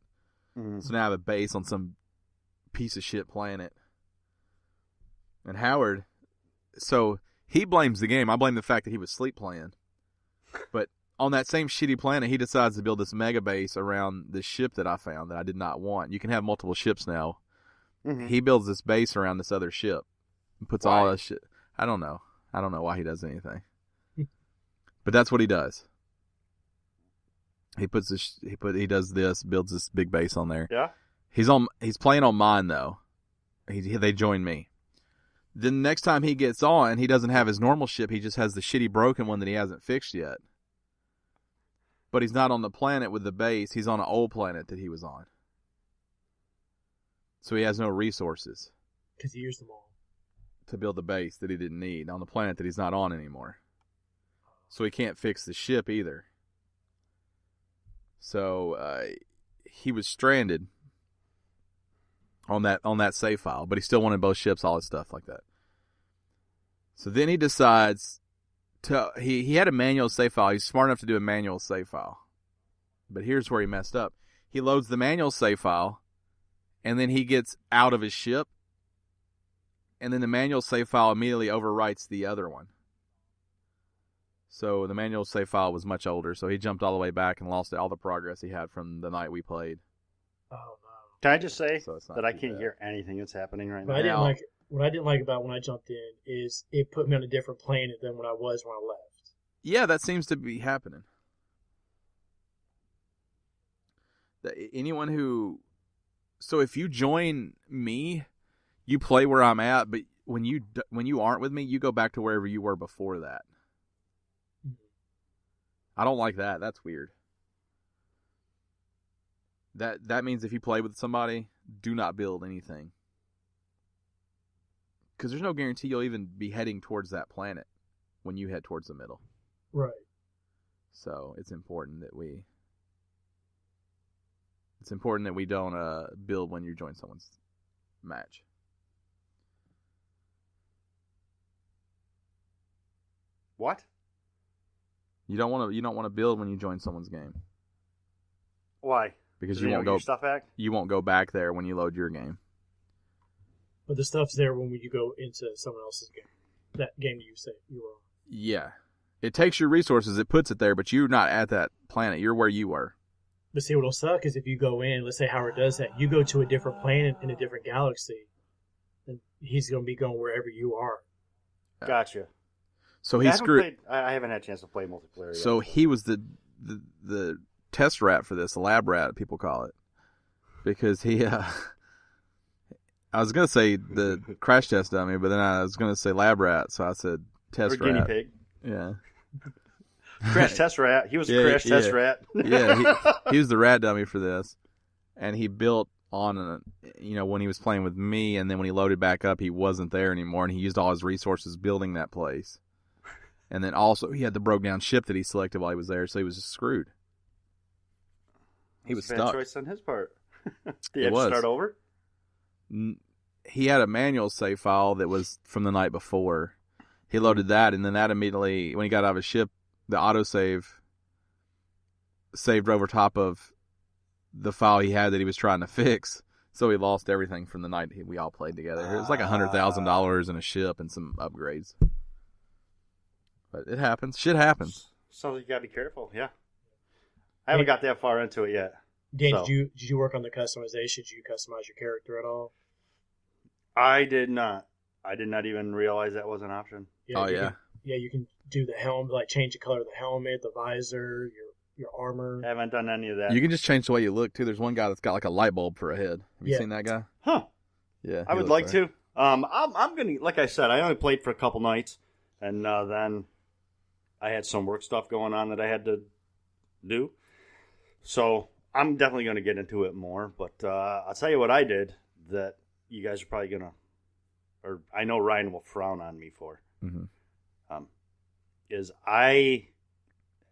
Mm-hmm. So now I have a base on some piece of shit planet. And Howard, so he blames the game. I blame the fact that he was sleep playing. But on that same shitty planet, he decides to build this mega base around this ship that I found that I did not want. You can have multiple ships now. Mm-hmm. He builds this base around this other ship and puts all that shit. I don't know why he does anything. But that's what he does. He does this, builds this big base on there. Yeah. He's playing on mine though. They join me. Then the next time he gets on, he doesn't have his normal ship. He just has the shitty broken one that he hasn't fixed yet. But he's not on the planet with the base. He's on an old planet that he was on. So he has no resources. Because he used them all. To build the base that he didn't need on the planet that he's not on anymore. So he can't fix the ship either. So he was stranded on that save file, but he still wanted both ships, all his stuff like that. So then he decides he had a manual save file. He's smart enough to do a manual save file. But here's where he messed up. He loads the manual save file, and then he gets out of his ship, and then the manual save file immediately overwrites the other one. So the manual save file was much older, so he jumped all the way back and lost all the progress he had from the night we played. Oh, no. Can I just say that I can't hear anything that's happening right now? What I didn't like about when I jumped in is it put me on a different planet than when I was when I left. Yeah, that seems to be happening. So if you join me, you play where I'm at, but when you aren't with me, you go back to wherever you were before that. I don't like that. That's weird. That means if you play with somebody, do not build anything. Because there's no guarantee you'll even be heading towards that planet when you head towards the middle. Right. So it's important that we don't build when you join someone's match. What? You don't want to build when you join someone's game. Why? Because you won't go stuff back? You won't go back there when you load your game. But the stuff's there when you go into someone else's game. That game you say you were on. Yeah. It takes your resources, it puts it there, but you're not at that planet. You're where you were. But see, what'll suck is if you go in, let's say Howard does that, you go to a different planet in a different galaxy, and he's going to be going wherever you are. Gotcha. So he screwed. I haven't had a chance to play multiplayer yet. So he was the test rat for this, the lab rat, people call it. Because he... I was going to say the crash test dummy, but then I was going to say lab rat, so I said test rat. Guinea pig. Yeah. Crash test rat. He was a crash test rat. Yeah, he was the rat dummy for this. And he built on, when he was playing with me, and then when he loaded back up, he wasn't there anymore, and he used all his resources building that place. And then also, he had the broke down ship that he selected while he was there, so he was just screwed. He was stuck. Bad choice on his part. Did he have to start over? He had a manual save file that was from the night before. He loaded that, and then that immediately, when he got out of his ship, the autosave saved over top of the file he had that he was trying to fix. So he lost everything from the night we all played together. It was like $100,000 in a ship and some upgrades. But it happens. Shit happens. So you gotta be careful. Yeah. I haven't got that far into it yet. Dan, did you work on the customization? Did you customize your character at all? I did not. I did not even realize that was an option. Yeah, you can do the helmet, like change the color of the helmet, the visor, your armor. I haven't done any of that. You can just change the way you look too. There's one guy that's got like a light bulb for a head. Have you seen that guy? Huh. Yeah. I would like to. I'm gonna, like I said, I only played for a couple nights, and then I had some work stuff going on that I had to do. So I'm definitely going to get into it more. But I'll tell you what I did that you guys are probably going to, or I know Ryan will frown on me for, is I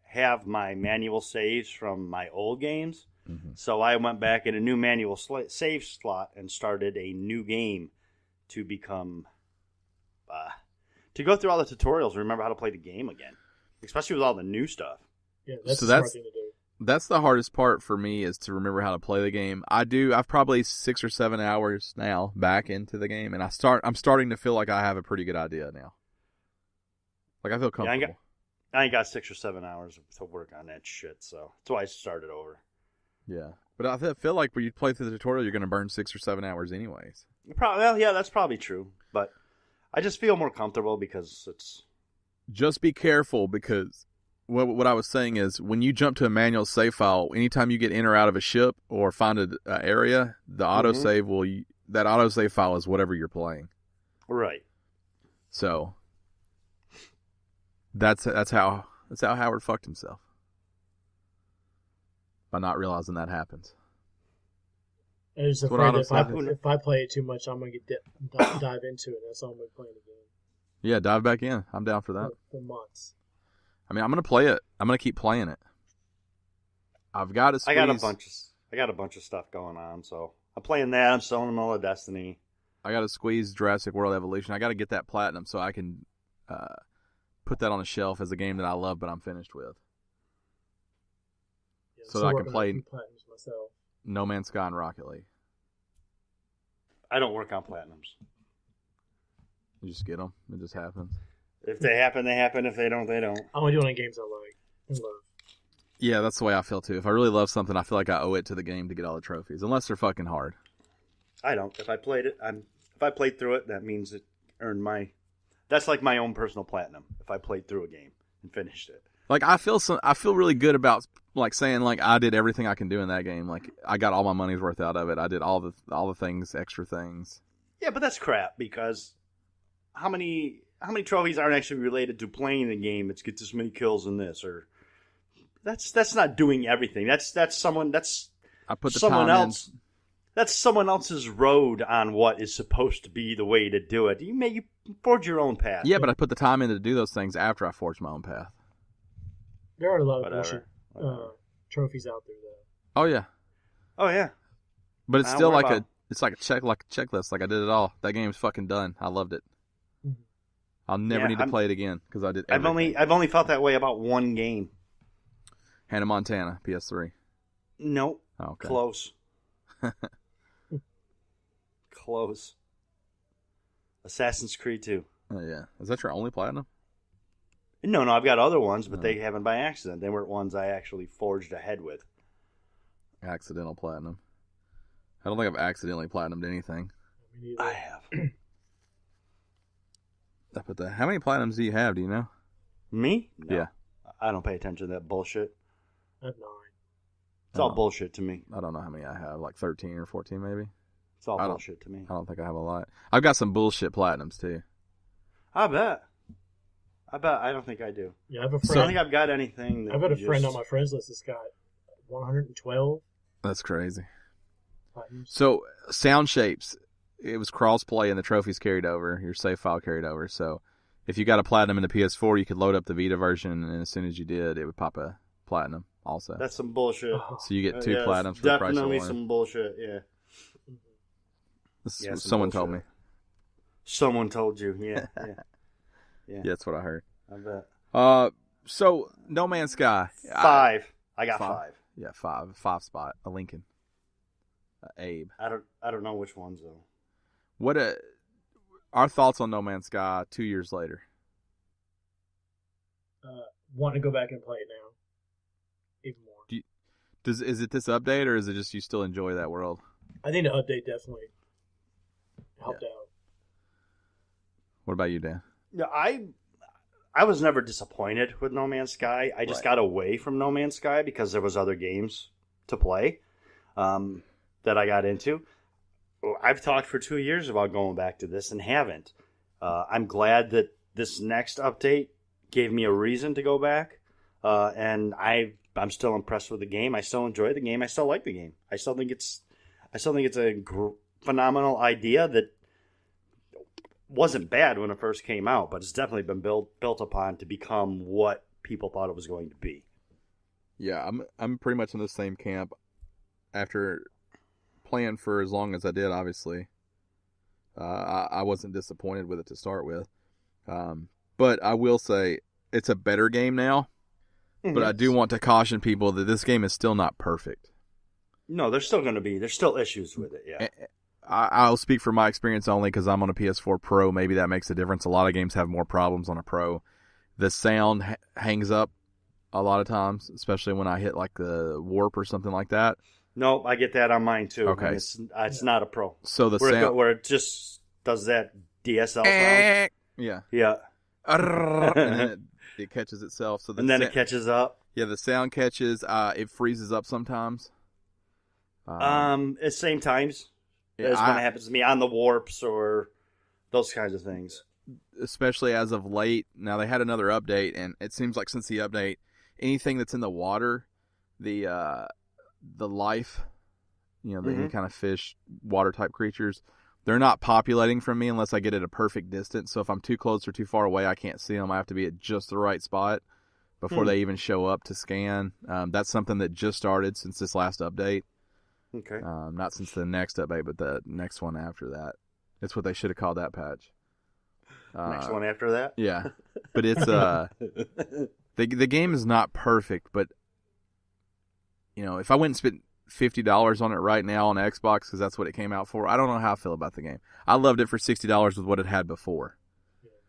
have my manual saves from my old games. Mm-hmm. So I went back in a new manual save slot and started a new game to become, to go through all the tutorials and remember how to play the game again. Especially with all the new stuff. Yeah, that's the smart thing to do. That's the hardest part for me is to remember how to play the game. I've probably 6 or 7 hours now back into the game, and I'm starting to feel like I have a pretty good idea now. Like I feel comfortable. Yeah, I ain't got 6 or 7 hours to work on that shit, so that's why I started over. Yeah, but I feel like when you play through the tutorial, you're going to burn 6 or 7 hours anyways. Well, yeah, that's probably true, but I just feel more comfortable because it's... Just be careful because what I was saying is when you jump to a manual save file, anytime you get in or out of a ship or find an area, the autosave that autosave file is whatever you're playing. Right. So that's how Howard fucked himself by not realizing that happens. I was afraid that if I play it too much, I'm going to dive into it. That's all I'm going to play the game. Yeah, dive back in. I'm down for that. For months. I mean, I'm going to play it. I'm going to keep playing it. I've got to squeeze. I got a bunch of stuff going on, so I'm playing that. I'm selling them all of Destiny. I got to squeeze Jurassic World Evolution. I got to get that platinum so I can put that on a shelf as a game that I love but I'm finished with. Yeah, so that I can play myself. No Man's Sky and Rocket League. I don't work on platinums. You just get them. It just happens. If they happen, they happen. If they don't, they don't. I only do it on games I like and love. Yeah, that's the way I feel too. If I really love something, I feel like I owe it to the game to get all the trophies, unless they're fucking hard. I don't. If I played through it, that means it earned my. That's like my own personal platinum. If I played through a game and finished it. Like I feel really good about like saying like I did everything I can do in that game. Like I got all my money's worth out of it. I did all the things, extra things. Yeah, but that's crap because how many trophies aren't actually related to playing the game? It's get this many kills in this, or that's not doing everything. That's someone I put the someone time else. That's someone else's road on what is supposed to be the way to do it. You forge your own path. Yeah, but I put the time in to do those things after I forged my own path. There are a lot of bullshit trophies out there, though. Oh yeah. Oh yeah. But it's still like a checklist. Like I did it all. That game's fucking done. I loved it. Mm-hmm. I'll never need to play it again because I did. Everything. I've only felt that way about one game. Hannah Montana, PS3. Nope. Oh, okay. Close. Close. Assassin's Creed 2. Oh yeah. Is that your only platinum? No, I've got other ones, but they happened by accident. They weren't ones I actually forged ahead with. Accidental platinum. I don't think I've accidentally platinumed anything. I have. I put that. How many platinums do you have? Do you know? Me? No. Yeah. I don't pay attention to that bullshit. I have 9. It's all bullshit to me. I don't know how many I have. Like 13 or 14 maybe. It's all bullshit to me. I don't think I have a lot. I've got some bullshit platinums too. I bet. I don't think I do. Yeah, I have a I friend. don't think I've got anything. I've got a friend on my friends list that's got 112. That's crazy. Platinums. So, Sound Shapes, it was cross-play and the trophies carried over. Your save file carried over. So, if you got a platinum in the PS4, you could load up the Vita version, and as soon as you did, it would pop a platinum also. That's some bullshit. So you get 2 platinums for the price of one. Definitely some bullshit, yeah. Someone told me. Someone told you, yeah. Yeah, that's what I heard. I bet. So, No Man's Sky. 5. I got 5. Yeah, 5 spot. A Lincoln. Abe. I don't know which ones though. What our thoughts on No Man's Sky 2 years later? Want to go back and play it now, even more. Is it this update or is it just you still enjoy that world? I think the update definitely helped out. What about you, Dan? Yeah, I was never disappointed with No Man's Sky. I just got away from No Man's Sky because there was other games to play that I got into. I've talked for 2 years about going back to this and haven't. I'm glad that this next update gave me a reason to go back, and I'm still impressed with the game. I still enjoy the game. I still like the game. I still think it's a phenomenal idea that wasn't bad when it first came out, but it's definitely been built upon to become what people thought it was going to be. Yeah, I'm pretty much in the same camp. After playing for as long as I did, obviously, I wasn't disappointed with it to start with. But I will say it's a better game now. Mm-hmm. But I do want to caution people that this game is still not perfect. No, there's still issues with it, yeah. I'll speak from my experience only because I'm on a PS4 Pro. Maybe that makes a difference. A lot of games have more problems on a Pro. The sound hangs up a lot of times, especially when I hit like the warp or something like that. No, I get that on mine too. Okay. It's not a Pro. So the sound... where it just does that DSL sound. Yeah. Yeah. And then it catches itself. So then it catches up. Yeah, the sound catches. It freezes up sometimes. At same times. As when it happens to me on the warps or those kinds of things. Especially as of late. Now, they had another update, and it seems like since the update, anything that's in the water, the life, any kind of fish, water-type creatures, they're not populating from me unless I get at a perfect distance. So if I'm too close or too far away, I can't see them. I have to be at just the right spot before they even show up to scan. That's something that just started since this last update. Okay. Not since the next update, but the next one after that. That's what they should have called that patch. Next one after that? Yeah. But it's the game is not perfect, but if I went and spent $50 on it right now on Xbox because that's what it came out for, I don't know how I feel about the game. I loved it for $60 with what it had before.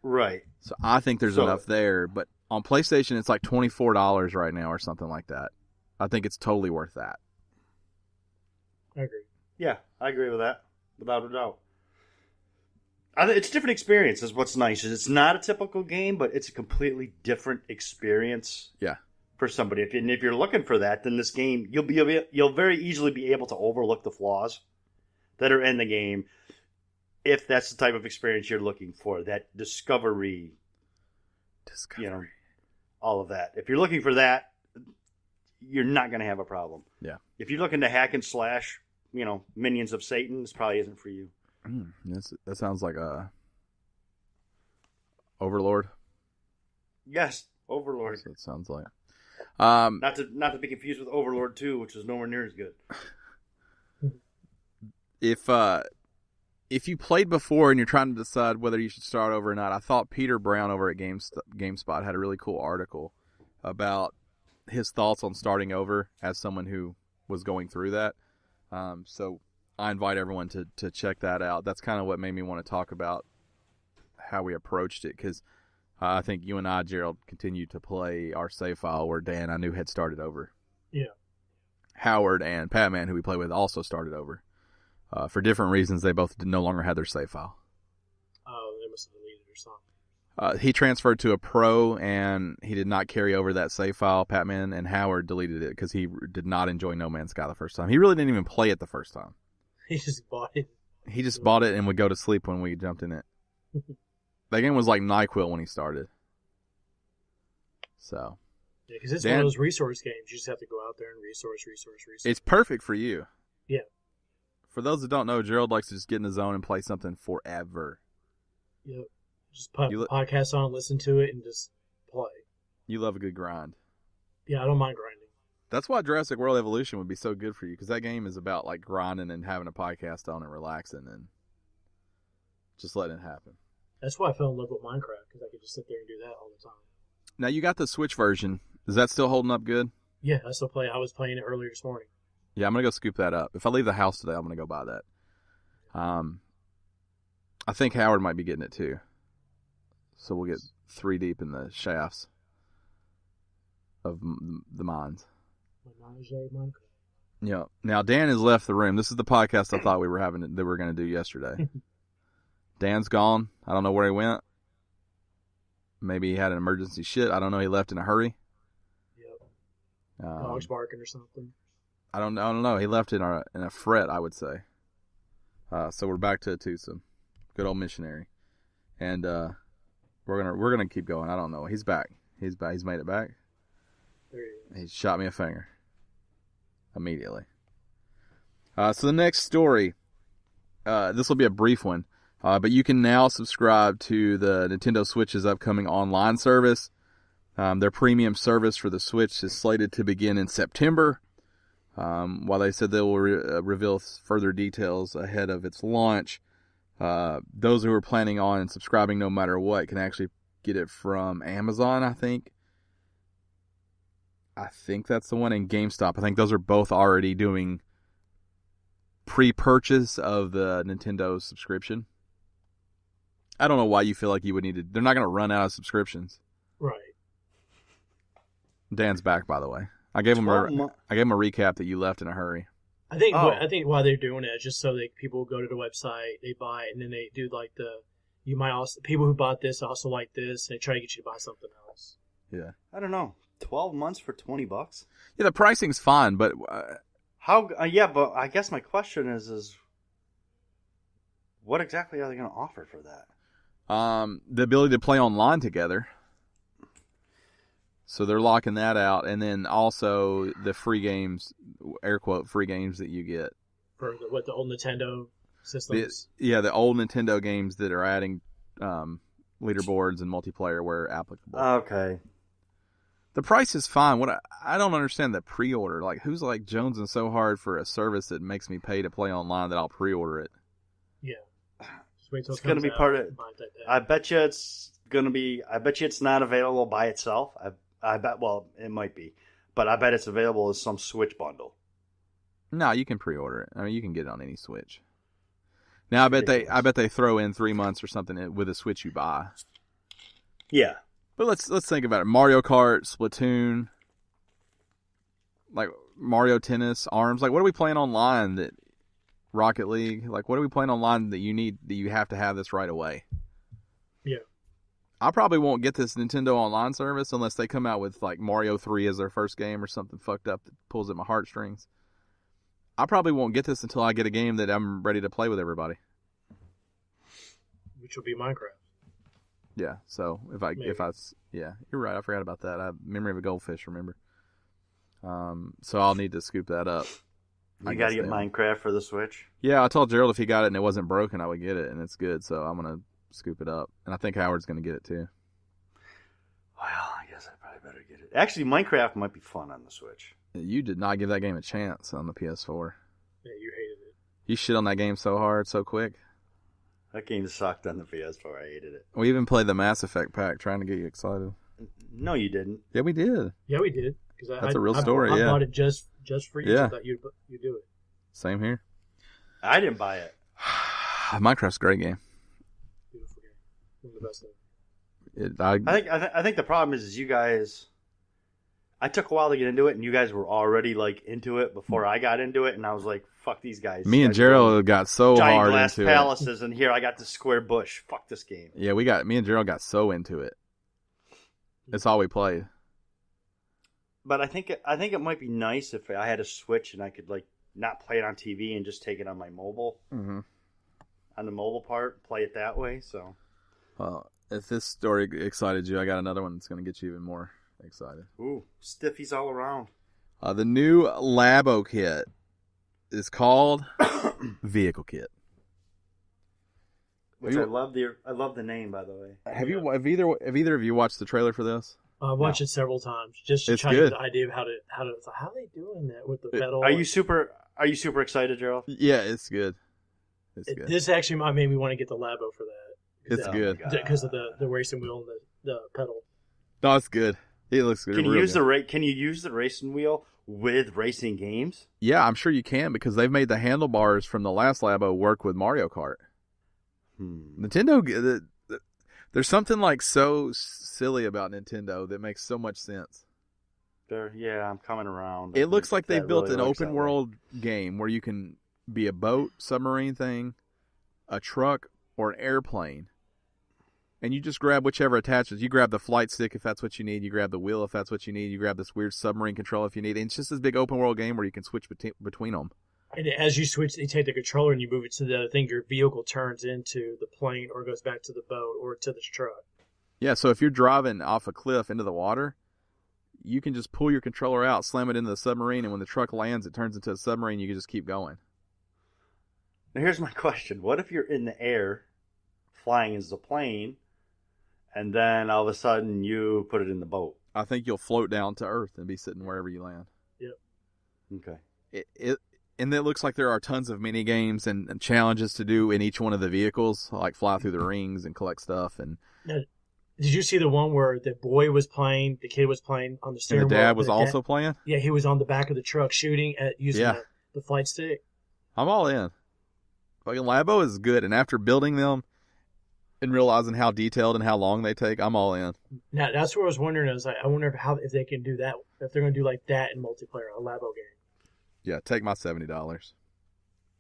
Right. So I think there's enough there, but on PlayStation it's like $24 right now or something like that. I think it's totally worth that. I agree. Yeah, I agree with that, without a doubt. It's a different experience is what's nice. It's not a typical game, but it's a completely different experience. Yeah. For somebody. If you're looking for that, then this game, you'll very easily be able to overlook the flaws that are in the game if that's the type of experience you're looking for, that discovery, all of that. If you're looking for that, you're not going to have a problem. Yeah. If you're looking to hack and slash, minions of Satan, this probably isn't for you. That sounds like a Overlord. Yes, Overlord. That's what it sounds like. Not to be confused with Overlord 2, which is nowhere near as good. If you played before and you're trying to decide whether you should start over or not, I thought Peter Brown over at GameSpot had a really cool article about his thoughts on starting over as someone who was going through that. So I invite everyone to check that out. That's kind of what made me want to talk about how we approached it, because I think you and I, Gerald, continued to play our save file where Dan, I knew, had started over. Yeah. Howard and Patman, who we play with, also started over. For different reasons, they both no longer had their save file. Oh, they must have deleted it or something. He transferred to a pro, and he did not carry over that save file, Patman, and Howard deleted it because he did not enjoy No Man's Sky the first time. He really didn't even play it the first time. He just bought it. He just bought it and would go to sleep when we jumped in it. That game was like NyQuil when he started. So. Yeah, because it's one of those resource games. You just have to go out there and resource. It's perfect for you. Yeah. For those that don't know, Gerald likes to just get in the zone and play something forever. Yep. Just put the podcast on, listen to it, and just play. You love a good grind. Yeah, I don't mind grinding. That's why Jurassic World Evolution would be so good for you, because that game is about like grinding and having a podcast on and relaxing and just letting it happen. That's why I fell in love with Minecraft, because I could just sit there and do that all the time. Now, you got the Switch version. Is that still holding up good? Yeah, I still play. I was playing it earlier this morning. Yeah, I'm going to go scoop that up. If I leave the house today, I'm going to go buy that. I think Howard might be getting it too. So we'll get 3 deep in the shafts of the mines. Yeah. Now, Dan has left the room. This is the podcast I thought we were going to do yesterday. Dan's gone. I don't know where he went. Maybe he had an emergency shit. I don't know. He left in a hurry. Yep. Dogs barking or something. I don't know. He left in a fret, I would say. So we're back to twosome. Good old missionary. And we're gonna keep going. I don't know. He's back. He's back. He's made it back. There he is. He shot me a finger. Immediately. So the next story. This will be a brief one. But you can now subscribe to the Nintendo Switch's upcoming online service. Their premium service for the Switch is slated to begin in September. While they said they will reveal further details ahead of its launch, those who are planning on subscribing no matter what can actually get it from Amazon, I think. I think that's the one, in GameStop. I think those are both already doing pre-purchase of the Nintendo subscription. I don't know why you feel like you would need to. They're not going to run out of subscriptions. Right. Dan's back, by the way. I gave him a recap that you left in a hurry. I think why they're doing it is just so that people go to the website, they buy it, and then they do like people who bought this also like this, and they try to get you to buy something else. Yeah. I don't know. 12 months for $20? Yeah, the pricing's fine, but how? But I guess my question is what exactly are they going to offer for that? The ability to play online together. So they're locking that out, and then also the free games, air quote, free games that you get. For the old Nintendo systems? The old Nintendo games that are adding leaderboards and multiplayer where applicable. Okay. The price is fine. What I don't understand the pre-order. Like, who's like jonesing so hard for a service that makes me pay to play online that I'll pre-order it? Yeah. Just wait till it's going to be part of it. I bet you it's going to be. I bet you it's not available by itself. I bet. Well, it might be, but I bet it's available as some Switch bundle. No, you can pre-order it. I mean, you can get it on any Switch. Now, I bet they throw in 3 months or something with a Switch you buy. Yeah, but let's think about it. Mario Kart, Splatoon, like Mario Tennis, ARMS. Like, what are we playing online that Rocket League? Like, what are we playing online that you have to have this right away? Yeah. I probably won't get this Nintendo Online service unless they come out with like Mario 3 as their first game or something fucked up that pulls at my heartstrings. I probably won't get this until I get a game that I'm ready to play with everybody. which will be Minecraft. Yeah. So yeah, you're right. I forgot about that. I have memory of a goldfish. Remember? So I'll need to scoop that up. You got to get Minecraft for the Switch? Yeah, I told Gerald if he got it and it wasn't broken, I would get it, and it's good, so I'm going to scoop it up. And I think Howard's going to get it, too. Well, I guess I probably better get it. Actually, Minecraft might be fun on the Switch. You did not give that game a chance on the PS4. Yeah, you hated it. You shit on that game so hard, so quick. That game sucked on the PS4. I hated it. We even played the Mass Effect pack trying to get you excited. No, you didn't. Yeah, we did. Yeah, we did. That's a real story, I bought it just for you. Yeah. So that you'd do it. Same here. I didn't buy it. Minecraft's a great game. Beautiful game. One of the best. I think the problem is you guys. I took a while to get into it, and you guys were already like into it before I got into it, and I was like, "Fuck these guys." Me and Gerald got so giant hard glass into palaces, and here I got this square bush. Fuck this game. Yeah, me and Gerald got so into it. That's all we played. But I think it might be nice if I had a Switch and I could like not play it on TV and just take it on my mobile. Mm-hmm. On the mobile part, play it that way. So, well, if this story excited you, I got another one that's going to get you even more excited. Ooh, stiffies all around. The new Labo kit is called Vehicle Kit. Which I love the name, by the way. Have either of you watched the trailer for this? I've watched it several times just to try to get the idea of how are they doing that with the pedal. Are you super excited, Gerald? Yeah, it's good. It's good. This actually might make me want to get the Labo for that. It's good because of the racing wheel and the pedal. No, it's good. It looks good. Can you use the racing wheel with racing games? Yeah, I'm sure you can because they've made the handlebars from the last Labo work with Mario Kart. Nintendo, there's something like so silly about Nintendo that makes so much sense. I'm coming around. It looks like they built an open world game where you can be a boat, submarine thing, a truck, or an airplane. And you just grab whichever attaches. You grab the flight stick if that's what you need. You grab the wheel if that's what you need. You grab this weird submarine control if you need. And it's just this big open world game where you can switch between them. And as you switch, you take the controller and you move it to the other thing. Your vehicle turns into the plane or goes back to the boat or to the truck. Yeah, so if you're driving off a cliff into the water, you can just pull your controller out, slam it into the submarine, and when the truck lands, it turns into a submarine. You can just keep going. Now here's my question. What if you're in the air, flying as the plane, and then all of a sudden you put it in the boat? I think you'll float down to Earth and be sitting wherever you land. Yep. Okay. And it looks like there are tons of mini games and challenges to do in each one of the vehicles, like fly through the rings and collect stuff. And now, did you see the one where the boy was playing, the kid was playing on the steering wheel? And the dad was also playing? Yeah, he was on the back of the truck shooting at using the flight stick. I'm all in. Fucking Labo is good, and after building them and realizing how detailed and how long they take, I'm all in. Now that's what I was wondering. I wonder if they can do that, if they're going to do like that in multiplayer, a Labo game. Yeah, take my $70.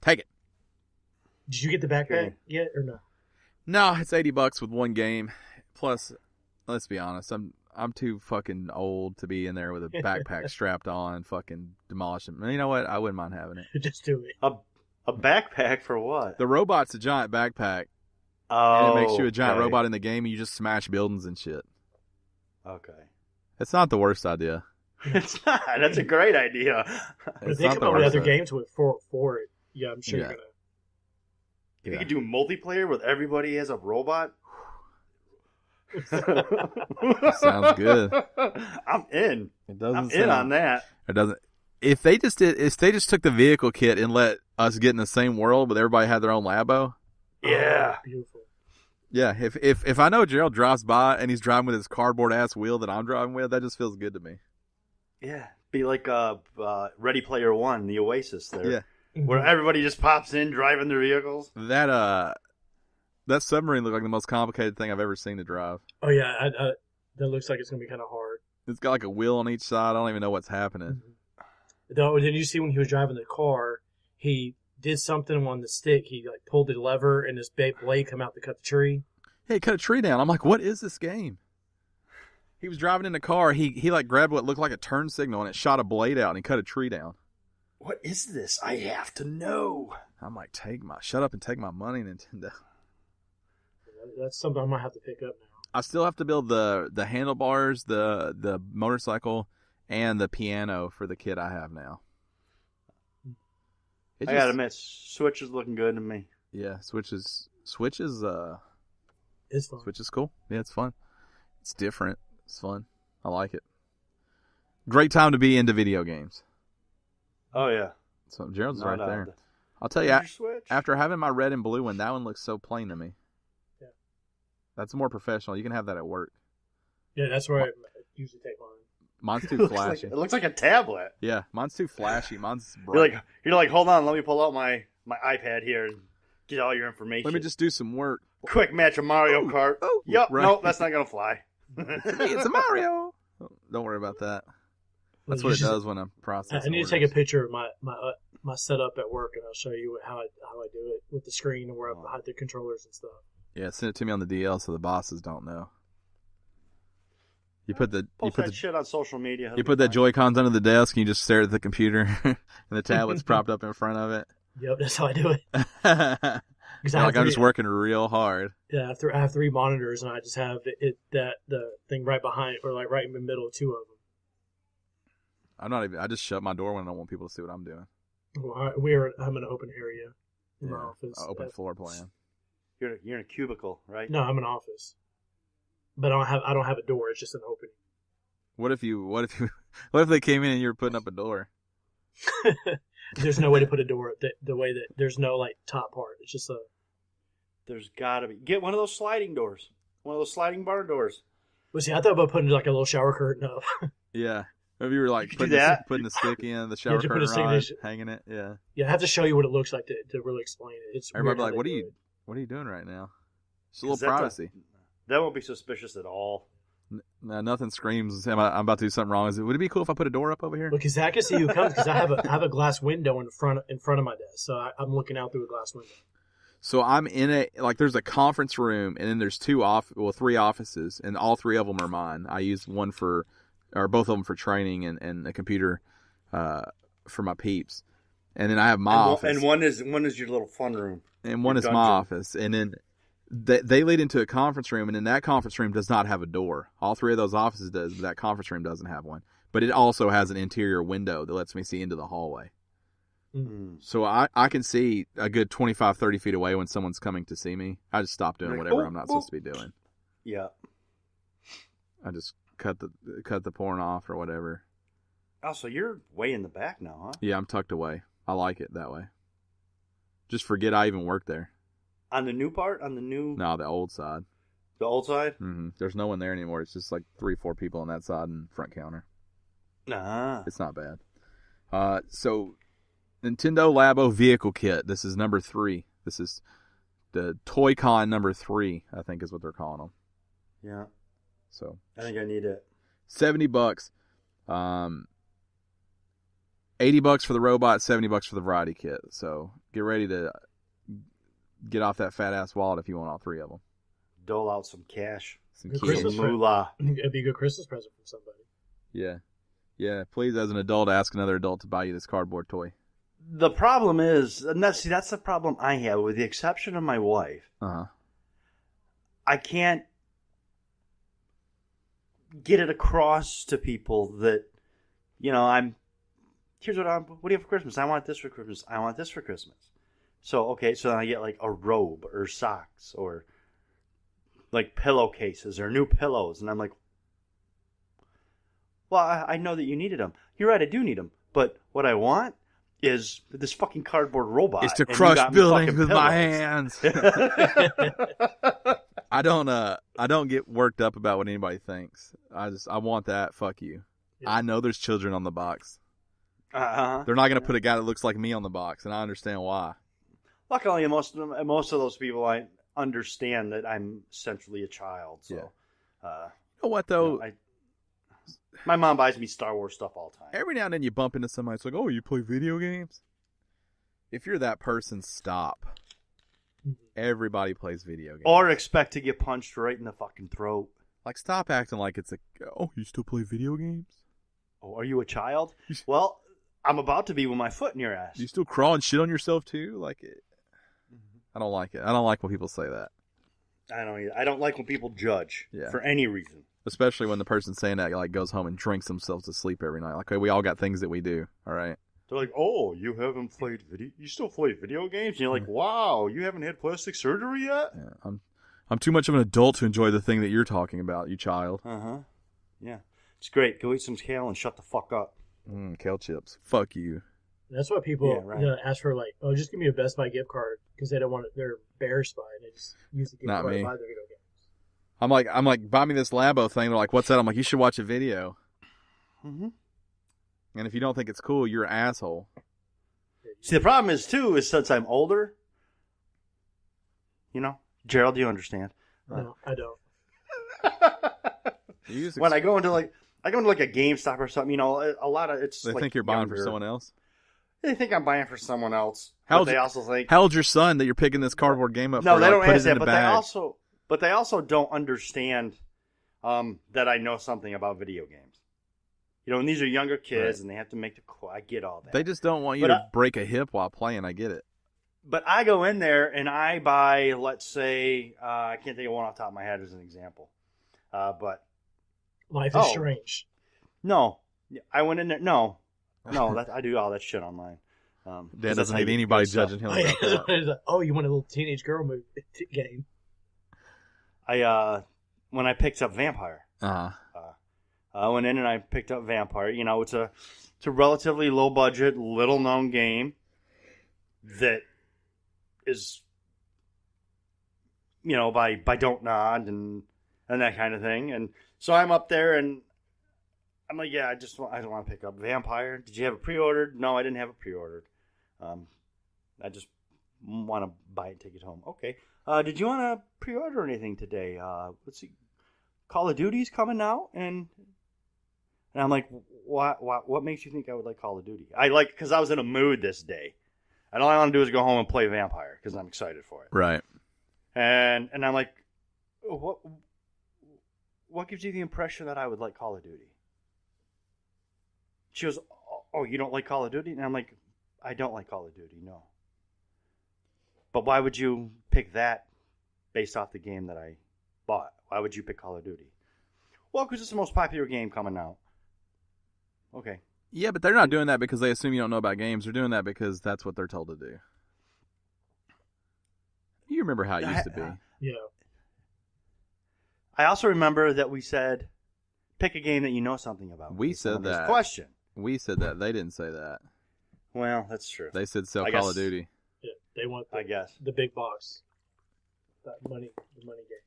Take it. Did you get the backpack yet or no? No, it's $80 with one game. Plus, let's be honest, I'm too fucking old to be in there with a backpack strapped on and fucking demolishing. You know what? I wouldn't mind having it. Just do it. A backpack for what? The robot's a giant backpack. Oh, and it makes you a giant robot in the game, and you just smash buildings and shit. Okay. It's not the worst idea. It's not. That's a great idea. Think about what other games with for it. Yeah, I'm sure you're gonna. If you could do multiplayer with everybody as a robot. Sounds good. I'm in. It doesn't. I'm in on that. It doesn't. If they just took the vehicle kit and let us get in the same world, but everybody had their own Labo. Yeah. Beautiful. Yeah. If I know Gerald drives by and he's driving with his cardboard ass wheel that I'm driving with, that just feels good to me. Yeah, be like Ready Player One, the Oasis there. Yeah, where everybody just pops in driving their vehicles. That submarine looked like the most complicated thing I've ever seen to drive. Oh yeah, that looks like it's gonna be kind of hard. It's got like a wheel on each side. I don't even know what's happening. Though, did you see when he was driving the car, he did something on the stick. He like pulled the lever and his blade come out to cut the tree. Hey, he cut a tree down. I'm like, what is this game? He was driving in the car. He like grabbed what looked like a turn signal and it shot a blade out and he cut a tree down. What is this? I have to know. I'm like, shut up and take my money, Nintendo. That's something I might have to pick up now. I still have to build the handlebars, the motorcycle, and the piano for the kit I have now. I gotta admit, Switch is looking good to me. Yeah, Switch is it's fun. Switch is cool. Yeah, it's fun. It's different. It's fun. I like it. Great time to be into video games. Oh yeah. So Gerald's right there. I'll tell you, after having my red and blue one, that one looks so plain to me. Yeah. That's more professional. You can have that at work. Yeah, that's where I usually take mine. Mine's too flashy. It looks like a tablet. Yeah, mine's too flashy. Mine's bright. You're like, hold on, let me pull out my iPad here and get all your information. Let me just do some work. Quick match of Mario Kart. Oh, yep, right. Nope, that's not gonna fly. It's a Mario. Don't worry about that. That's what it does when I'm processing. I need to take a picture of my setup at work, and I'll show you how I do it with the screen and where I hide the controllers and stuff. Yeah, send it to me on the DL so the bosses don't know. You put the shit on social media. You put the Joy-Cons under the desk and you just stare at the computer and the tablet's propped up in front of it. Yep, that's how I do it. I'm just working real hard. Yeah, I have 3 monitors and I just have the thing right behind or like right in the middle of 2 of them. I just shut my door when I don't want people to see what I'm doing. Well, I'm in an open area in my office. Open floor plan. You're in a cubicle, right? No, I'm in an office. But I don't have a door. It's just an opening. What if they came in and you were putting up a door? There's no way to put a door the way that there's no like top part. It's just a. There's gotta be. Get one of those sliding doors. One of those sliding barn doors. Well, see, I thought about putting like a little shower curtain up. Yeah. Maybe you were like putting the stick in, the shower curtain on, hanging it. Yeah. Yeah, I have to show you what it looks like to really explain it. It's everybody like, what are you doing right now? It's a little privacy. That won't be suspicious at all. No, nothing screams. I'm about to do something wrong. Would it be cool if I put a door up over here? Look, because I can see who comes. Because I have a glass window in front of my desk, so I'm looking out through a glass window. So I'm in there's a conference room, and then there's 3 offices, and all 3 of them are mine. I use both of them for training and a computer for my peeps. And then I have my office. And one is your little fun room. And one is my office. And then they lead into a conference room, and then that conference room does not have a door. All 3 of those offices does, but that conference room doesn't have one. But it also has an interior window that lets me see into the hallway. Mm-hmm. So I can see a good 25, 30 feet away when someone's coming to see me. I just stop doing whatever I'm not supposed to be doing. Yeah. I just cut the porn off or whatever. Oh, so you're way in the back now, huh? Yeah, I'm tucked away. I like it that way. Just forget I even worked there. On the new part? No, the old side. The old side? Mm-hmm. There's no one there anymore. It's just like 3-4 people on that side and front counter. Nah. It's not bad. So, Nintendo Labo vehicle kit. This is number 3. This is the Toy-Con number 3, I think is what they're calling them. Yeah. So I think I need it. $70. $80 for the robot, $70 for the variety kit. So get ready to get off that fat ass wallet if you want all 3 of them. Dole out some cash. Some moolah. It'd be a good Christmas present from somebody. Yeah. Yeah, please, as an adult, ask another adult to buy you this cardboard toy. The problem is, and that's the problem I have, with the exception of my wife. Uh-huh. I can't get it across to people that, what do you have for Christmas? I want this for Christmas. I want this for Christmas. So then I get like a robe or socks or like pillowcases or new pillows. And I'm like, well, I know that you needed them. You're right, I do need them. But what I want is this fucking cardboard robot. Is to crush buildings with my hands. I don't get worked up about what anybody thinks. I want that. Fuck you. Yeah. I know there's children on the box. Uh-huh. They're not going to put a guy that looks like me on the box, and I understand why. Luckily, most of those people, I understand that I'm essentially a child. So, you know what though? My mom buys me Star Wars stuff all the time. Every now and then you bump into somebody that's like, "Oh, you play video games?" If you're that person, stop. Everybody plays video games. Or expect to get punched right in the fucking throat. Like, stop acting like it's you still play video games? Oh, are you a child? Well, I'm about to be with my foot in your ass. You still crawl and shit on yourself too? Like it. I don't like it. I don't like when people say that. I don't either. I don't like when people judge for any reason. Especially when the person saying that like goes home and drinks themselves to sleep every night. Like, okay, we all got things that we do. All right. They're like, oh, you haven't played video? You still play video games? And you're like, wow, you haven't had plastic surgery yet? Yeah, I'm too much of an adult to enjoy the thing that you're talking about, you child. Uh-huh. Yeah. It's great. Go eat some kale and shut the fuck up. Kale chips. Fuck you. That's why people ask for, like, oh, just give me a Best Buy gift card because they don't want it. They're embarrassed by it. They just use the gift card to buy their video games. I'm like, buy me this Labo thing. They're like, what's that? I'm like, you should watch a video. Mm-hmm. And if you don't think it's cool, you're an asshole. See, the problem is, too, is since I'm older, you know, Gerald, do you understand? No, I don't. When I go into like a GameStop or something, you know, a lot of it's. They think you're buying for someone else. They think I'm buying for someone else. How old's your son that you're picking this cardboard game up? No, for? they don't ask that, but they also don't understand that I know something about video games. You know, and these are younger kids, and they have to make the. I get all that. They just don't want you to break a hip while playing. I get it. But I go in there and I buy, let's say, I can't think of one off the top of my head as an example, but Life is Strange. No, I went in there. No, I do all that shit online. Dad doesn't need anybody judging him about that. Oh, you want a little teenage girl game? When I picked up Vampire, I went in and I picked up Vampire. You know, it's a relatively low budget, little known game that is, you know, by Don't Nod and that kind of thing. And so I'm up there and I'm like, yeah, I don't want to pick up Vampire. Did you have it pre-ordered? No, I didn't have it pre-ordered. I just want to buy it and take it home. Okay. Did you want to pre-order anything today? Let's see. Call of Duty's coming out, and I'm like, what makes you think I would like Call of Duty? Because I was in a mood this day. And all I want to do is go home and play Vampire because I'm excited for it. Right. And I'm like, what gives you the impression that I would like Call of Duty? She goes, oh, you don't like Call of Duty? And I'm like, I don't like Call of Duty, no. But why would you pick that based off the game that I bought? Why would you pick Call of Duty? Well, because it's the most popular game coming out. Okay. Yeah, but they're not doing that because they assume you don't know about games. They're doing that because that's what they're told to do. You remember how it used to be. Yeah. I also remember that we said, pick a game that you know something about. We said that. Question. We said that. They didn't say that. Well, that's true. They said sell Call of Duty. Yeah, they want the big box. The money game.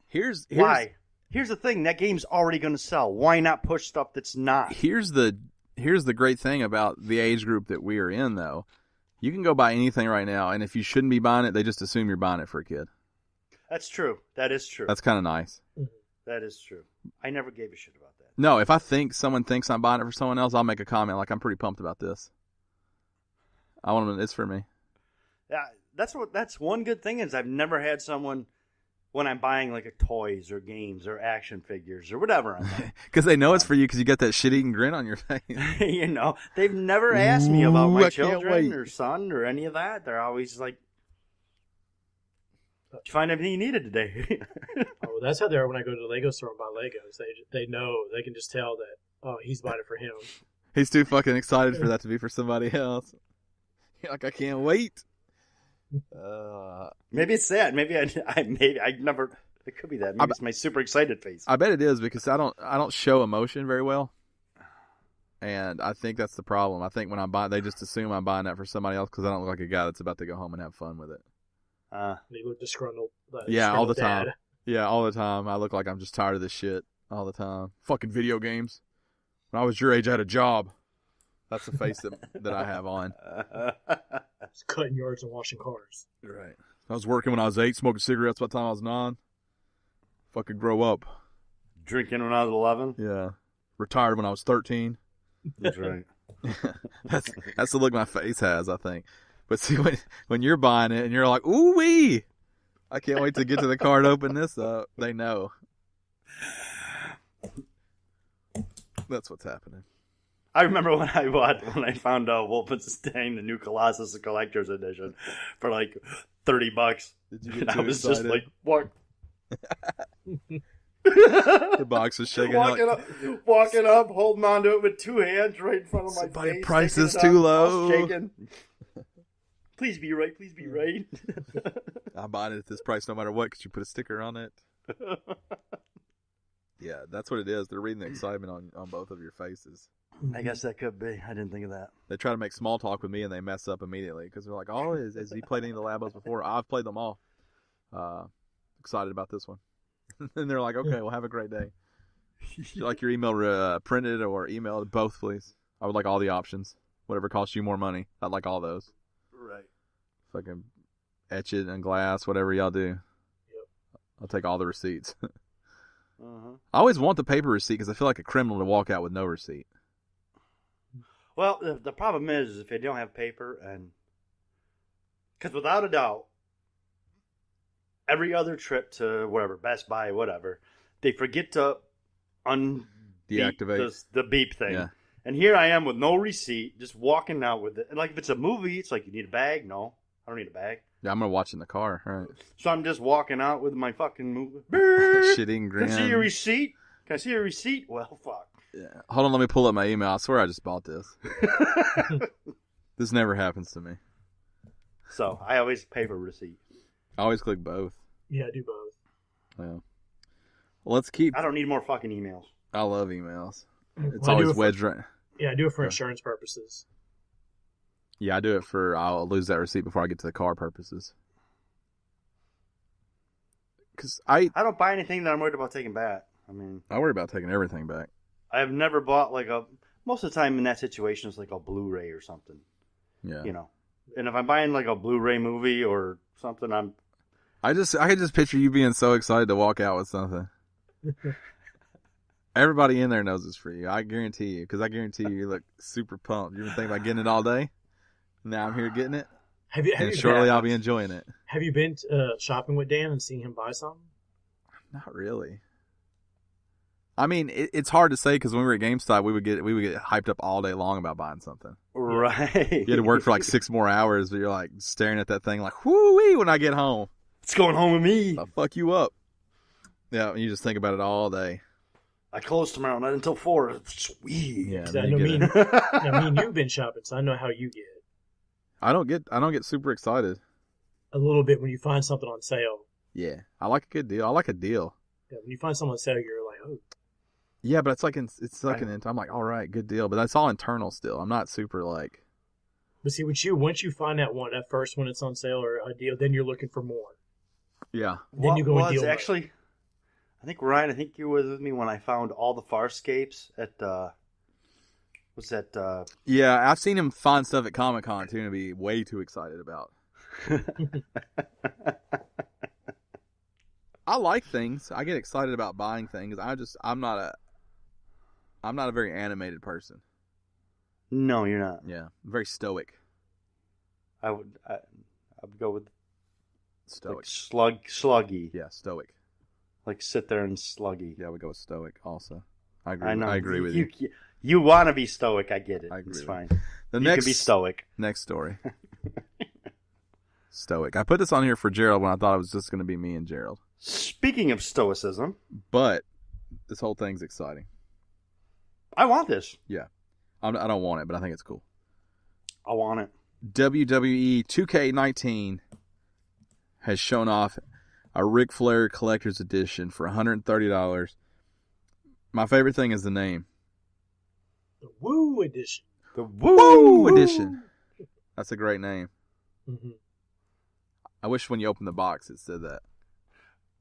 Here's why. Here's the thing. That game's already going to sell. Why not push stuff that's not? Here's the great thing about the age group that we are in, though. You can go buy anything right now, and if you shouldn't be buying it, they just assume you're buying it for a kid. That's true. That is true. That's kind of nice. That is true. I never gave a shit about that. No, if I think someone thinks I'm buying it for someone else, I'll make a comment like, I'm pretty pumped about this. I want them. It's for me. Yeah, that's one good thing is I've never had someone when I'm buying like a toys or games or action figures or whatever. Because they know it's for you because you got that shit-eating grin on your face. You know, they've never asked me about my children or son or any of that. They're always like, did you find everything you needed today? Oh, that's how they are when I go to the Lego store and buy Legos. They know, they can just tell that, oh, he's buying it for him. He's too fucking excited for that to be for somebody else. You're like, I can't wait. Maybe it's that. Maybe I never. It could be that. Maybe it's my super excited face. I bet it is because I don't show emotion very well, and I think that's the problem. I think when I buy, they just assume I'm buying that for somebody else because I don't look like a guy that's about to go home and have fun with it. You look disgruntled. Yeah, all the time. Yeah, all the time. I look like I'm just tired of this shit all the time. Fucking video games. When I was your age, I had a job. That's the face that I have on. It's cutting yards and washing cars. Right. I was working when I was 8, smoking cigarettes by the time I was 9. Fucking grow up. Drinking when I was 11. Yeah. Retired when I was 13. That's right. That's the look my face has, I think. But see, when you're buying it and you're like, ooh wee, I can't wait to get to the car and open this up. They know. That's what's happening. I remember when I found Wolfenstein, the new Colossus Collector's Edition, for like $30. Did you get and I was excited? Just like, what? The box is shaking. Walking up, holding onto it with two hands right in front of my Somebody face. price is too low. Shaking. Please be right. Please be right. I'm buying it at this price no matter what because you put a sticker on it. Yeah, that's what it is. They're reading the excitement on both of your faces. I guess that could be. I didn't think of that. They try to make small talk with me and they mess up immediately because they're like, "Oh, has he played any of the Labos before?" I've played them all. Excited about this one. And they're like, "Okay, well, have a great day." Would you like your email printed or emailed? Both, please. I would like all the options. Whatever costs you more money. I'd like all those. Right. Fucking etch it in glass, whatever y'all do. Yep. I'll take all the receipts. I always want the paper receipt because I feel like a criminal to walk out with no receipt. Well, the problem is if you don't have paper, and because without a doubt, every other trip to whatever, Best Buy, whatever, they forget to deactivate the beep thing. Yeah. And here I am with no receipt, just walking out with it. And like if it's a movie, it's like, you need a bag? No, I don't need a bag. Yeah, I'm going to watch in the car. All right. So I'm just walking out with my fucking movie. Shitting grin. Can I see your receipt? Can I see your receipt? Well, fuck. Yeah. Hold on, let me pull up my email. I swear I just bought this. This never happens to me. So I always pay for receipt. I always click both. Yeah, I do both. Yeah. Well, let's keep. I don't need more fucking emails. I love emails. It's Well, always wedged right. Yeah, I do it for insurance purposes. Yeah, I do it for I'll lose that receipt before I get to the car purposes. Because I don't buy anything that I'm worried about taking back. I mean, I worry about taking everything back. I've never bought most of the time in that situation it's like a Blu-ray or something. Yeah. You know. And if I'm buying like a Blu-ray movie or something, I can just picture you being so excited to walk out with something. Everybody in there knows it's for you. I guarantee you, because I guarantee you look super pumped. You been thinking about getting it all day? Now I'm here getting it. And shortly I'll be enjoying it. Have you been shopping with Dan and seen him buy something? Not really. I mean, it's hard to say because when we were at GameStop, we would get hyped up all day long about buying something. Right. You had to work for like 6 more hours, but you're like staring at that thing like, whoo-wee, when I get home. It's going home with me. I'll fuck you up. Yeah, and you just think about it all day. I close tomorrow night until 4. Sweet. Yeah, I mean, you've been shopping, so I know how you get. I don't get super excited. A little bit when you find something on sale. Yeah, I like a good deal. I like a deal. Yeah, when you find something on sale, you're like, oh. Yeah, but I'm like, all right, good deal. But that's all internal still. I'm not super like. But see, once you find that first one that's on sale or a deal, then you're looking for more. Yeah. Then you go and deal actually, I think Ryan, you were with me when I found all the Farscapes at what's that? Yeah, I've seen him find stuff at Comic-Con too and be way too excited about. I like things. I get excited about buying things. I'm not a very animated person. No, you're not. Yeah, I'm very stoic. I would go with stoic. Like sluggy. Yeah, stoic. Like sit there and sluggy. Yeah, I would go with stoic also. I agree. I know. I agree with you. You want to be stoic. I get it. I agree. It's fine. You can be stoic. Next story. Stoic. I put this on here for Gerald when I thought it was just going to be me and Gerald. Speaking of stoicism. But this whole thing's exciting. I want this. Yeah. I don't want it, but I think it's cool. I want it. WWE 2K19 has shown off a Ric Flair Collector's Edition for $130. My favorite thing is the name. The Woo Edition. The Woo Edition. That's a great name. Mm-hmm. I wish when you open the box it said that.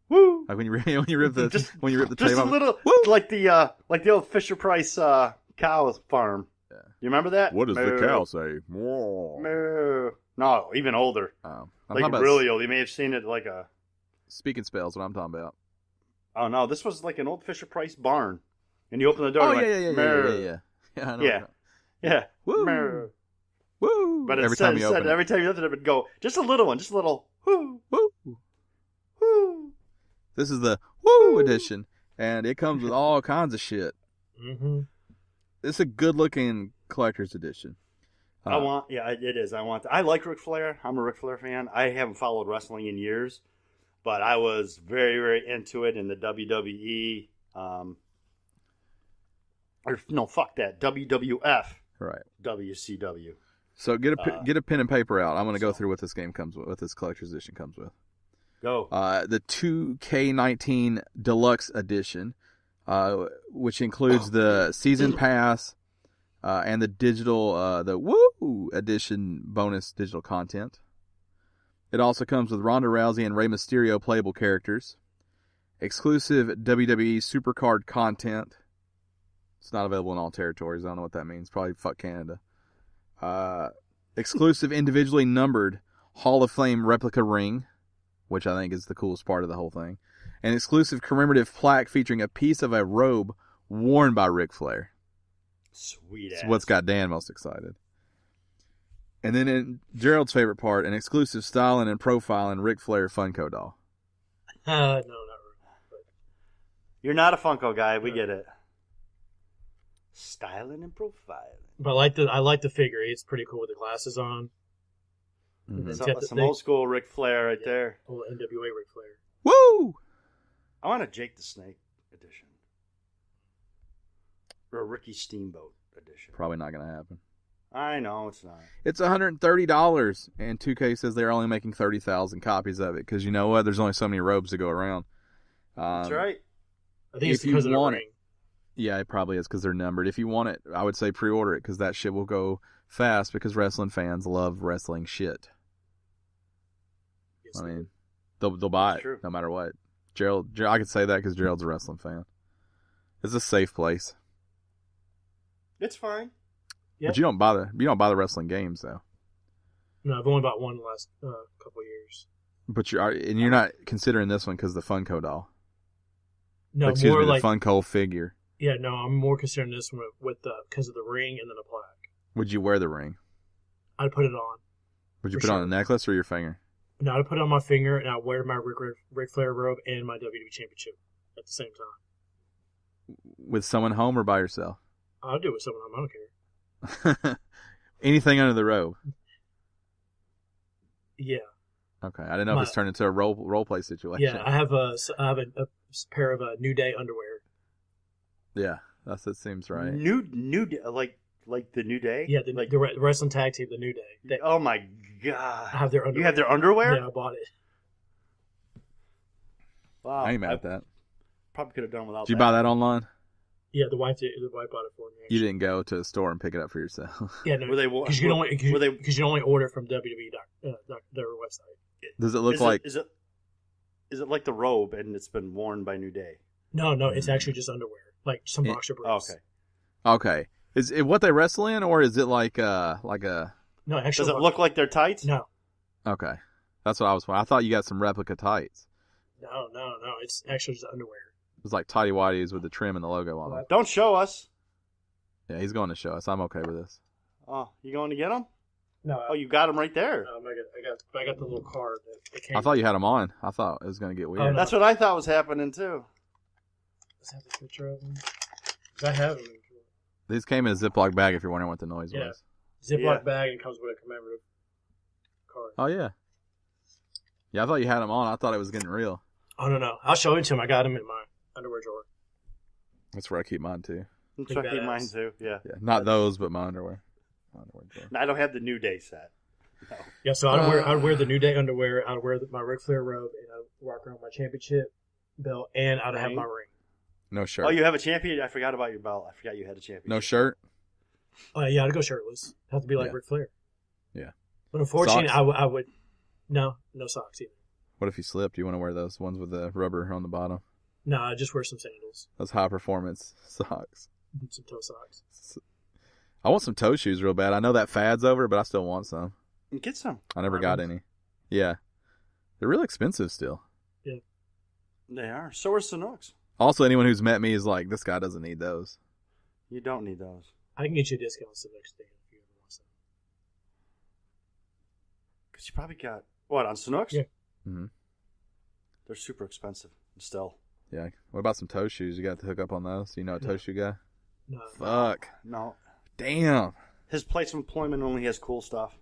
Woo! Like when you rip the just tray, just a little like the old Fisher Price cow farm. Yeah. You remember that? What does Moo. the cow say? Moo. No, even older. Like really old. You may have seen it like a Speaking Spells. What I'm talking about. Oh no, this was like an old Fisher Price barn, and you open the door. Oh yeah. I know. Yeah. Woo. Moo. Woo. But every time you open it would go just a little one, just a little woo. Woo. Woo. This is the Woo Edition, and it comes with all kinds of shit. Mm-hmm. It's a good-looking collector's edition. It is. I like Ric Flair. I'm a Ric Flair fan. I haven't followed wrestling in years. But I was very, very into it in the WWE. Fuck that. WWF. Right. WCW. So get a pen and paper out. I'm going to go through what this game comes with, what this collector's edition comes with. Go. The 2K19 Deluxe Edition, which includes the Season Pass and the digital, the Woo Edition bonus digital content. It also comes with Ronda Rousey and Rey Mysterio playable characters, exclusive WWE Supercard content. It's not available in all territories. I don't know what that means. Probably fuck Canada. Exclusive individually numbered Hall of Fame replica ring, which I think is the coolest part of the whole thing. An exclusive commemorative plaque featuring a piece of a robe worn by Ric Flair. Sweet ass. It's what's got Dan most excited. And then in Gerald's favorite part, an exclusive styling and profiling Ric Flair Funko doll. No, not really. You're not a Funko guy. We get it. Styling and profiling. But I like the figure. It's pretty cool with the glasses on. Mm-hmm. Some old school Ric Flair right there. Old NWA Ric Flair. Woo! I want a Jake the Snake edition. Or a Ricky Steamboat edition. Probably not going to happen. I know, it's not. It's $130, and 2K says they're only making 30,000 copies of it, because you know what? There's only so many robes to go around. That's right. I think it's because of the ring. Yeah, it probably is because they're numbered. If you want it, I would say pre-order it, because that shit will go fast, because wrestling fans love wrestling shit. Yes, I mean, they'll buy it true. no matter what. Gerald, I could say that because Gerald's a wrestling fan. It's a safe place. It's fine. Yep. But you don't buy the wrestling games though. No, I've only bought one in the last couple of years. But you're not considering this one because the Funko doll. No, Excuse more me, like the Funko figure. Yeah, no, I'm more considering this one with because of the ring and then the plaque. Would you wear the ring? I'd put it on. Would you put it on a necklace or your finger? No, I'd put it on my finger and I'd wear my Ric Flair robe and my WWE Championship at the same time. With someone home or by yourself? I'll do it with someone home. I don't care. Anything under the robe. Yeah. Okay, I didn't know if it's turned into a role play situation. Yeah, I have a pair of New Day underwear. Yeah, that seems right. New Day, like the New Day. Yeah, the wrestling tag team, the New Day. Oh my god! I have their underwear. You have their underwear? Yeah, I bought it. Wow, I ain't mad at that. Probably could have done without. Did you buy that online? Yeah, the wife bought it for me. Actually. You didn't go to the store and pick it up for yourself. Yeah, no, because you can only order from WWE their website. Does it look like? Is it like the robe and it's been worn by New Day? No, it's actually just underwear, like some boxer briefs. Okay. Is it what they wrestle in, or is it like a? No, actually. Does it look like they're tights? No. Okay, that's what I was. I thought you got some replica tights. No. It's actually just underwear. It was like tighty whities with the trim and the logo on it. Don't show us. Yeah, he's going to show us. I'm okay with this. Oh, you going to get them? No. Oh, you got them right there. I got the little card that came. I thought you had them on. I thought it was going to get weird. Oh, no. That's what I thought was happening too. Let's have a picture of them. I have them. These came in a Ziploc bag. If you're wondering what the noise was. Ziploc bag and comes with a commemorative card. Oh yeah. Yeah, I thought you had them on. I thought it was getting real. Oh no! I'll show it to him. I got him in my underwear drawer. That's where I keep mine too. That's where I keep mine too. Yeah. Not those, but my underwear. No, I don't have the New Day set. No. Yeah, so I'd wear the New Day underwear. I'd wear my Ric Flair robe, and I'd walk around with my championship belt, and I'd have my ring. No shirt. Oh, you have a champion? I forgot about your belt. I forgot you had a champion. No shirt. Yeah, I'd go shirtless. Have to be like Ric Flair. Yeah. But unfortunately, I would. No socks either. What if you slipped? You want to wear those ones with the rubber on the bottom? No, I just wear some sandals. Those high performance socks. Some toe socks. I want some toe shoes real bad. I know that fad's over, but I still want some. Get some. I never got any. Yeah. They're real expensive still. Yeah. They are. So are Sanooks. Also, anyone who's met me is like, this guy doesn't need those. You don't need those. I can get you a discount on Sanooks if you ever want some. Because you probably got... What, on Sanooks? Yeah. Mm-hmm. They're super expensive still. Yeah. What about some toe shoes? You got to hook up on those? You know a toe shoe guy? No. Fuck. No. Damn. His place of employment only has cool stuff.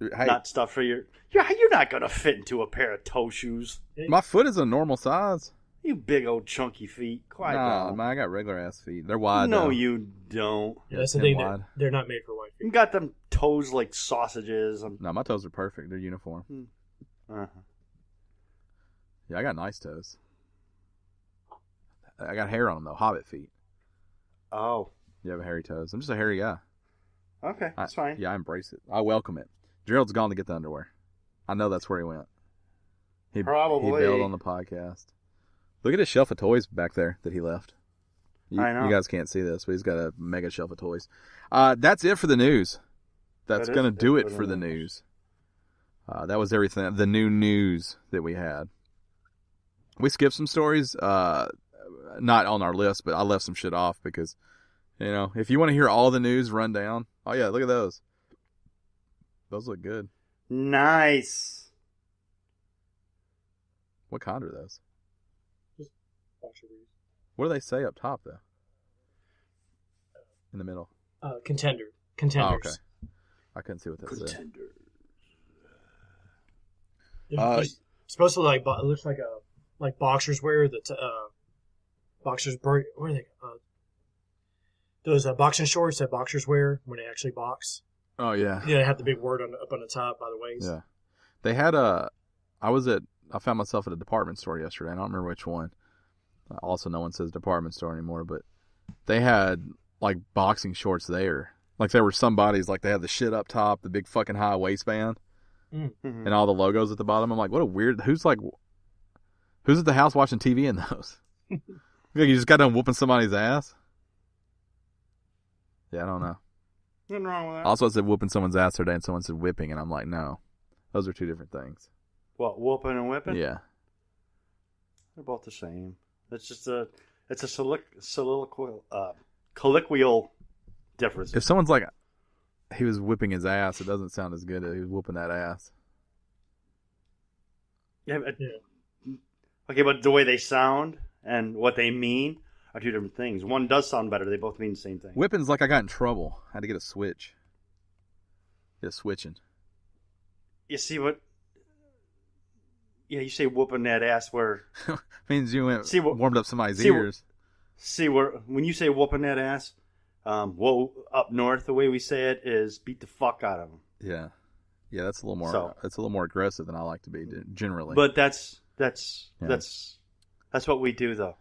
Hey, not stuff for your. You're not gonna fit into a pair of toe shoes. my foot is a normal size. You big old chunky feet. Quiet down. I got regular ass feet. They're wide. No, though. you don't. Yeah, that's the thing. They're not made for wide feet. You got them toes like sausages. No, my toes are perfect. They're uniform. Uh-huh. Yeah, I got nice toes. I got hair on them though. Hobbit feet. Oh. You have hairy toes. I'm just a hairy guy. Okay, that's fine. Yeah, I embrace it. I welcome it. Gerald's gone to get the underwear. I know that's where he went. Probably. He bailed on the podcast. Look at his shelf of toys back there that he left. I know. You guys can't see this, but he's got a mega shelf of toys. That's it for the news. That's going to do it for the news. That was everything. The new news that we had. We skipped some stories. Not on our list, but I left some shit off because, if you want to hear all the news run down. Oh, yeah, look at those. Those look good. Nice. What kind are those? Just boxer briefs. What do they say up top, though? In the middle. Contenders. Oh, okay. I couldn't see what that said. It's supposed to it looks like boxers wear that boxers where are they? Those boxing shorts that boxers wear when they actually box. Oh yeah. Yeah, they have the big word up on the top by the waist. Yeah, they had I found myself at a department store yesterday. I don't remember which one. Also, no one says department store anymore, but they had like boxing shorts there. Like there were some bodies like they had the shit up top, the big fucking high waistband, and all the logos at the bottom. I'm like, what a weird. Who's at the house watching TV in those? You just got done whooping somebody's ass. Yeah, I don't know. Nothing wrong with that. Also, I said whooping someone's ass today, and someone said whipping, and I'm like, no, those are two different things. What, whooping and whipping? Yeah, they're both the same. It's just it's a colloquial difference. If someone's like, he was whipping his ass, it doesn't sound as good as he was whooping that ass. Yeah. Okay, but the way they sound and what they mean are two different things. One does sound better. They both mean the same thing. Whipping's like I got in trouble. I had to get a switch. Get a switching. You see what? Yeah, you say whooping that ass where... means you warmed up somebody's ears. When you say whooping that ass, up north, the way we say it is beat the fuck out of them. Yeah. Yeah, that's a little more. It's a little more aggressive than I like to be generally. But that's what we do though.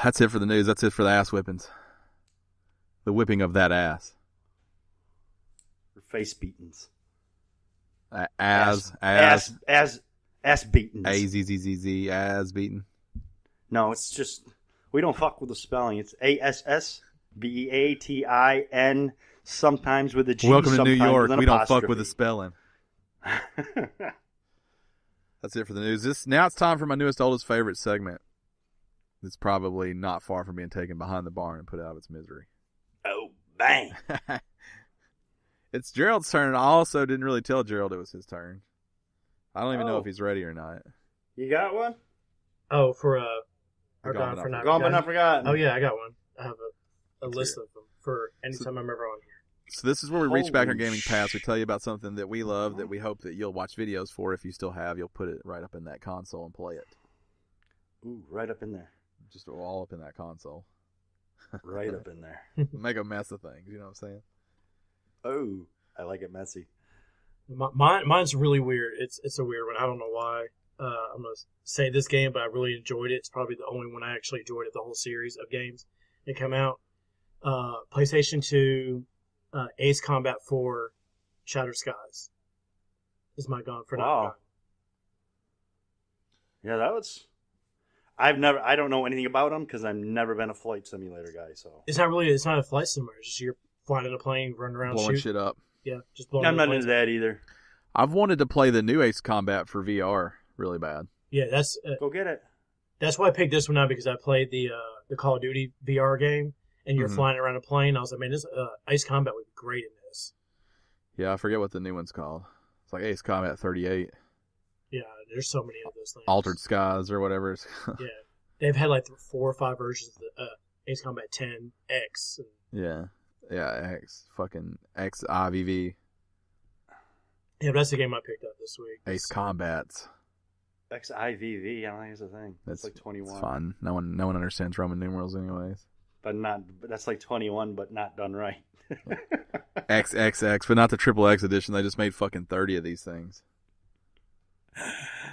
That's it for the news. That's it for the ass whippings. The whipping of that ass. Or face beatings. Ass beatings. A-Z-Z-Z-Z, ass beaten. No, it's just, we don't fuck with the spelling. It's A-S-S-B-E-A-T-I-N, sometimes with a G. Welcome to New York. We don't apostrophe. fuck with the spelling. That's it for the news. Now it's time for my newest, oldest favorite segment. It's probably not far from being taken behind the barn and put out of its misery. Oh, bang. It's Gerald's turn. I also didn't really tell Gerald it was his turn. I don't even know if he's ready or not. You got one? Oh, for Gone but not forgotten. Oh yeah, I got one. I have a list of them for anytime I'm ever on here. So this is where we reach back our gaming past. We tell you about something that we love that we hope that you'll watch videos for. If you still have, you'll put it right up in that console and play it. Ooh, right up in there. Just all up in that console. Right up in there. Make a mess of things. You know what I'm saying? Oh, I like it messy. Mine's really weird. It's a weird one. I don't know why. I'm going to say this game, but I really enjoyed it. It's probably the only one I actually enjoyed it, the whole series of games that come out. PlayStation 2, Ace Combat 4, Shattered Skies is my gone for now. Wow. Yeah, that was... I don't know anything about them because I've never been a flight simulator guy, so... It's not a flight simulator. It's just you're flying in a plane, running around, blowing shit up. Yeah, just blowing I'm not into that either. I've wanted to play the new Ace Combat for VR really bad. Yeah, that's... Go get it. That's why I picked this one out, because I played the Call of Duty VR game, and you're flying around a plane. I was like, man, this Ace Combat would be great in this. Yeah, I forget what the new one's called. It's like Ace Combat 38. Yeah, there's so many of those things. Altered Skies or whatever. Yeah. They've had like 4 or 5 versions of the Ace Combat 10, X. Yeah, X. Fucking XIVV. Yeah, that's the game I picked up this week. Ace Combats. XIVV, I don't think it's a thing. That's like 21. It's fun. No one understands Roman numerals anyways. But that's like 21, but not done right. XXX, but not the triple X edition. They just made fucking 30 of these things.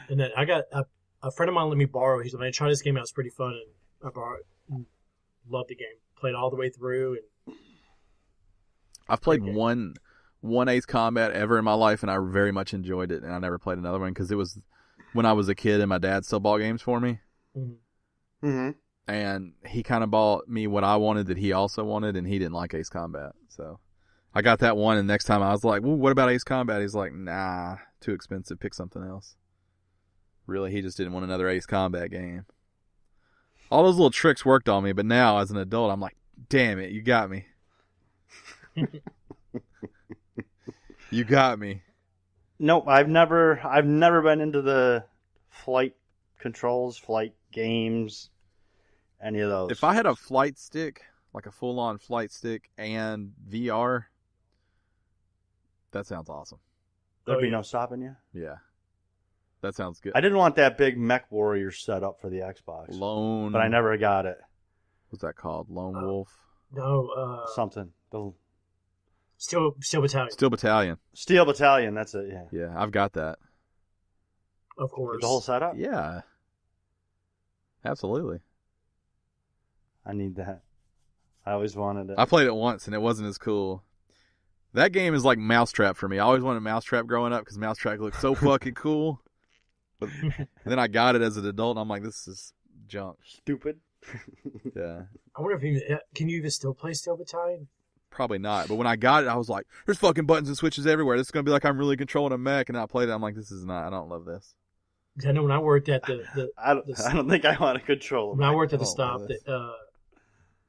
And then I got a friend of mine let me borrow. He's like, man, try this game out. It's pretty fun. And I borrowed it. Loved the game. Played all the way through. And I've played one Ace Combat ever in my life, and I very much enjoyed it. And I never played another one because it was when I was a kid and my dad still bought games for me. Mm-hmm. Mm-hmm. And he kind of bought me what I wanted that he also wanted, and he didn't like Ace Combat. So I got that one, and next time I was like, well, what about Ace Combat? He's like, nah, too expensive. Pick something else. Really, he just didn't want another Ace Combat game. All those little tricks worked on me, but now as an adult, I'm like, damn it, you got me. You got me. Nope, I've never been into the flight controls, flight games, any of those. If I had a flight stick, like a full-on flight stick and VR, that sounds awesome. There'd be no stopping you? Yeah. That sounds good. I didn't want that big Mech Warrior set up for the Xbox. But I never got it. What's that called? Lone Wolf? No. Something. Steel Battalion. Steel Battalion. Steel Battalion, that's it, yeah. Yeah, I've got that. Of course. The whole setup? Yeah. Absolutely. I need that. I always wanted it. I played it once, and it wasn't as cool. That game is like Mousetrap for me. I always wanted Mousetrap growing up because Mousetrap looked so fucking cool. But then I got it as an adult, and I'm like, this is junk. Stupid. Yeah. I wonder can you even still play Steel Battalion? Probably not. But when I got it, I was like, there's fucking buttons and switches everywhere. This is going to be like I'm really controlling a mech. And I played it. I'm like, this is not. I don't love this. I know when I worked at I don't think I want to control them. When I worked at the stop,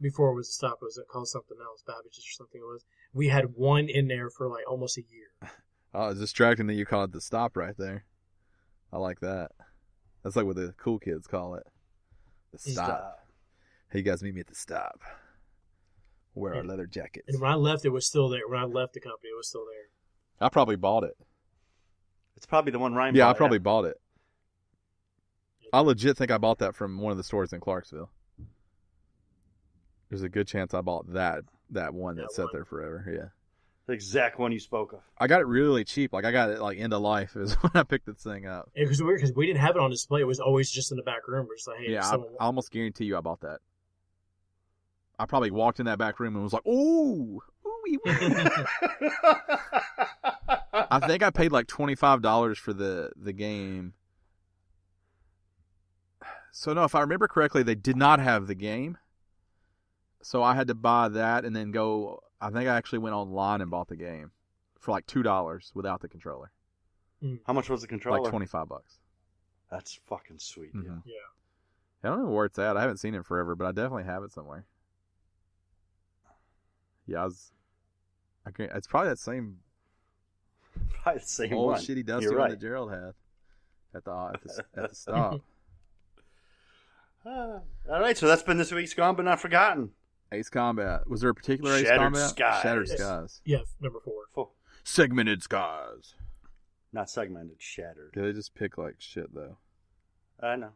before it was a stop, it was called something else, Babbage's or something it was. We had one in there for like almost a year. Oh, it's distracting that you call it the stop right there. I like that. That's like what the cool kids call it. The stop. Hey, you guys meet me at the stop. Wear our leather jackets. And when I left, it was still there. When I left the company, it was still there. I probably bought it. It's probably the one Ryan bought. Yeah, I probably bought it. I legit think I bought that from one of the stores in Clarksville. There's a good chance I bought that one that sat there forever. Yeah. The exact one you spoke of. I got it really cheap. Like I got it like end of life is when I picked this thing up. It was weird because we didn't have it on display. It was always just in the back room. We're just like, hey, yeah, I almost guarantee you I bought that. I probably walked in that back room and was like, ooh. I think I paid like $25 for the game. So no, if I remember correctly, they did not have the game. So I had to buy that and then go. I think I actually went online and bought the game for like $2 without the controller. How much was the controller? Like $25. That's fucking sweet. Mm-hmm. Yeah. I don't know where it's at. I haven't seen it forever, but I definitely have it somewhere. Yeah, it's probably that same. Probably the same old one. Shitty dusty one that Gerald had at the stop. All right, so that's been this week's Gone But Not Forgotten. Ace Combat. Was there a particular Ace Shattered Combat? Skies. Shattered Skies. Yeah, number 4. Segmented Skies. Not segmented, shattered. Did they just pick like shit though? I know.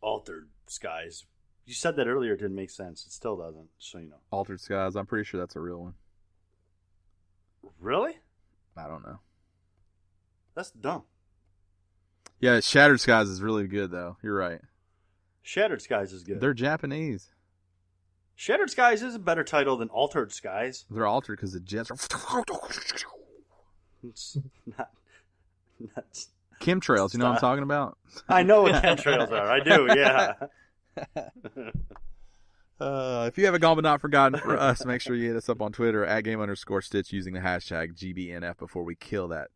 Altered Skies. You said that earlier. It didn't make sense. It still doesn't, so you know. Altered Skies. I'm pretty sure that's a real one. Really? I don't know. That's dumb. Yeah, Shattered Skies is really good though. You're right. Shattered Skies is good. They're Japanese. Shattered Skies is a better title than Altered Skies. They're altered because the jets are. It's not chemtrails. You know what I'm talking about? I know what chemtrails are. I do, yeah. If you haven't gone but not forgotten for us, make sure you hit us up on Twitter at @game_stitch using the hashtag GBNF before we kill that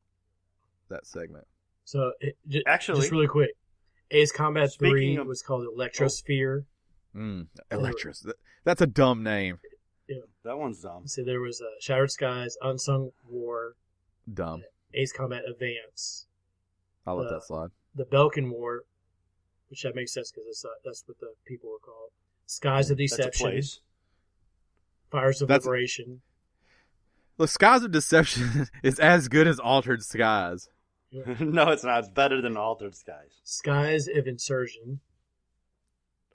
segment. So, actually, just really quick, Ace Combat 3 was called Electrosphere. Electros. That's a dumb name. Yeah. That one's dumb. So there was Shattered Skies, Unsung War. Dumb. Ace Combat Advance. I'll let that slide. The Belkin War, which that makes sense because that's what the people were called. Skies of Deception. Fires of Liberation. The Skies of Deception is as good as Altered Skies. No, it's not. It's better than Altered Skies. Skies of Insurgent.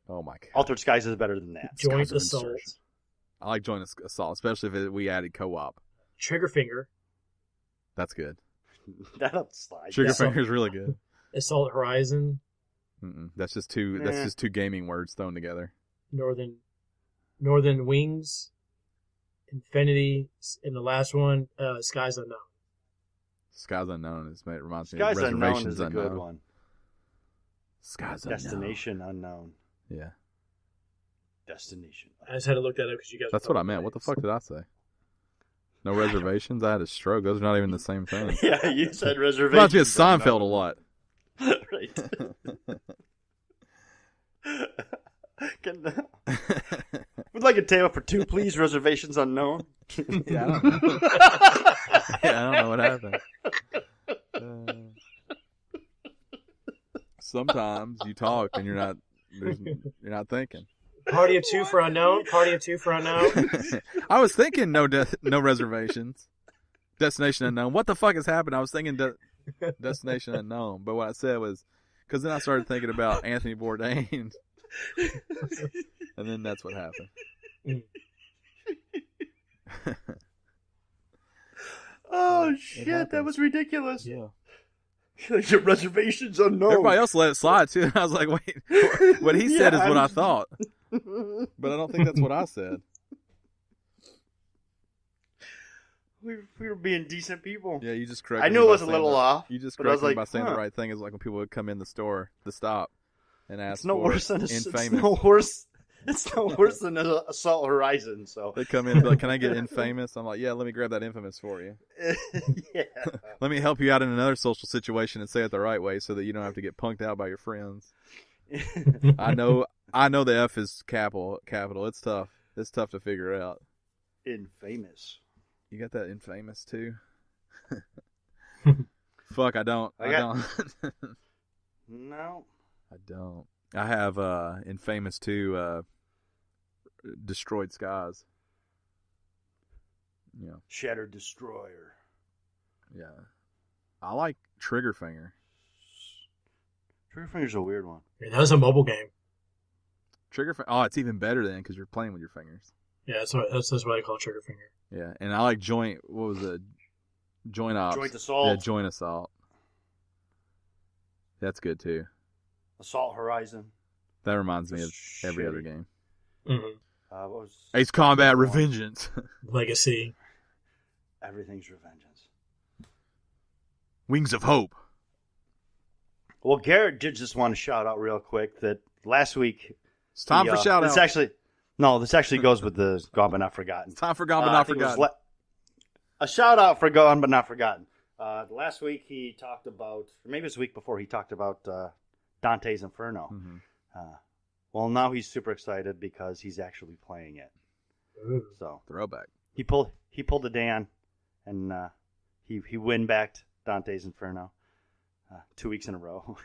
Oh my god. Altered Skies is better than that. Joint Assault. I like Joint Assault, especially if we added co-op. Triggerfinger. That's good. That'll slide. Triggerfinger's really good. Assault Horizon. That's just two. That's just two gaming words thrown together. Northern Wings. Infinity, and the last one, Skies Unknown. Skies Unknown reminds me Skies of Reservations Unknown is a good one. Skies Unknown. Destination Unknown. Yeah. Destination. I just had to look that up because you guys. That's what I meant. What the fuck did I say? No Reservations? I had a stroke. Those are not even the same thing. Yeah, you said Reservations. Reminds me of Seinfeld a lot. Right. Would like a table for two, please. Reservations Unknown. Yeah, I don't know. I don't know what happened. Sometimes you talk and you're not thinking. Party of two for unknown. Party of two for unknown. I was thinking no Reservations. Destination Unknown. What the fuck has happened? I was thinking Destination Unknown, but what I said was because then I started thinking about Anthony Bourdain. And then that's what happened. Oh shit, that was ridiculous. Yeah. Your Reservations Unknown. Everybody else let it slide too. I was like, wait, what he said is what I thought. But I don't think that's what I said. We were being decent people. Yeah, you just corrected I knew it was a little off. You just but I was corrected me like, by saying the right thing. Is like when people would come in the store to stop and ask it's no for worse than Infamous. It's no worse than Assault Horizon. So they come in and be like, "Can I get Infamous?" I'm like, "Yeah, let me grab that Infamous for you." Yeah. Let me help you out in another social situation and say it the right way so that you don't have to get punked out by your friends. I know the F is capital. It's tough. It's tough to figure out. Infamous. You got that Infamous too? Fuck, I don't. No. I don't. I have Infamous 2 Destroyed Skies. Yeah. Shattered Destroyer. Yeah. I like Triggerfinger. Triggerfinger's a weird one. Yeah, that was a mobile game. Triggerfinger. Oh, it's even better then because you're playing with your fingers. Yeah, that's what I call Triggerfinger. Yeah, and I like Joint. What was it? Joint Ops. Joint Assault. Yeah, Joint Assault. That's good too. Assault Horizon. That reminds me of every other game. Mm-hmm. What was Ace Combat Revengeance. Legacy. Everything's Revengeance. Wings of Hope. Well, Garrett did just want to shout out real quick that last week. It's time for shout out. This actually goes with the Gone But Not Forgotten. It's time for Gone But Not Forgotten. A shout out for Gone But Not Forgotten. Last week he talked about, or maybe it was the week before, he talked about Dante's Inferno. Mm-hmm. Well, now he's super excited because he's actually playing it. Ooh. So Throwback. he pulled a Dan, and he win-backed Dante's Inferno 2 weeks in a row.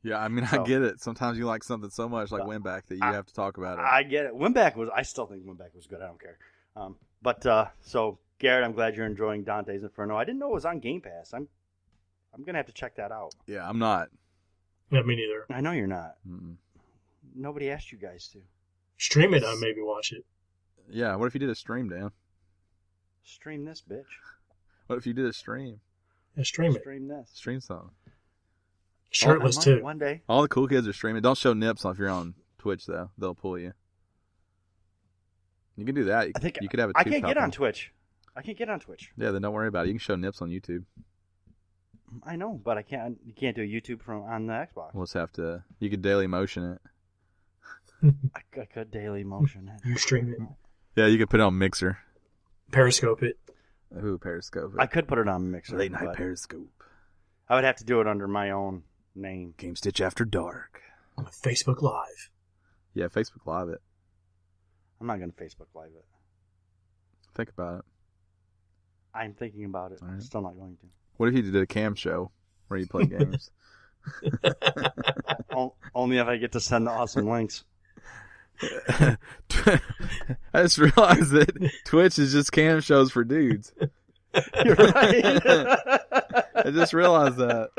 Yeah, I mean, I get it. Sometimes you like something so much, like Winback, that you have to talk about it. I get it. I still think Winback was good. I don't care. So Garrett, I'm glad you're enjoying Dante's Inferno. I didn't know it was on Game Pass. I'm gonna have to check that out. Yeah, I'm not. Yeah, me neither. I know you're not. Mm-mm. Nobody asked you guys to Stream it. I'll maybe watch it. Yeah, what if you did a stream, Dan? stream this, bitch. What if you did a stream? Yeah, stream it. Stream this. Stream something. Shirtless too. One day. All the cool kids are streaming. Don't show nips if you're on Twitch, though. They'll pull you. You can do that. I think you could have a I can't get on Twitch. Yeah, then don't worry about it. You can show nips on YouTube. I know, but I can't. You can't do YouTube from on the Xbox. We'll just have to. You could daily motion it. I could daily motion it. You stream it. Yeah, you could put it on Mixer. Periscope it. Ooh, Periscope. I could put it on Mixer. Late night but Periscope. I would have to do it under my own name. Gamestitch After Dark. On Facebook Live. Yeah, Facebook Live it. I'm not going to Facebook Live it. Think about it. I'm thinking about it. All right. I'm still not going to. What if you did a cam show where you play games? Only if I get to send the awesome links. I just realized that Twitch is just cam shows for dudes. You're right. I just realized that.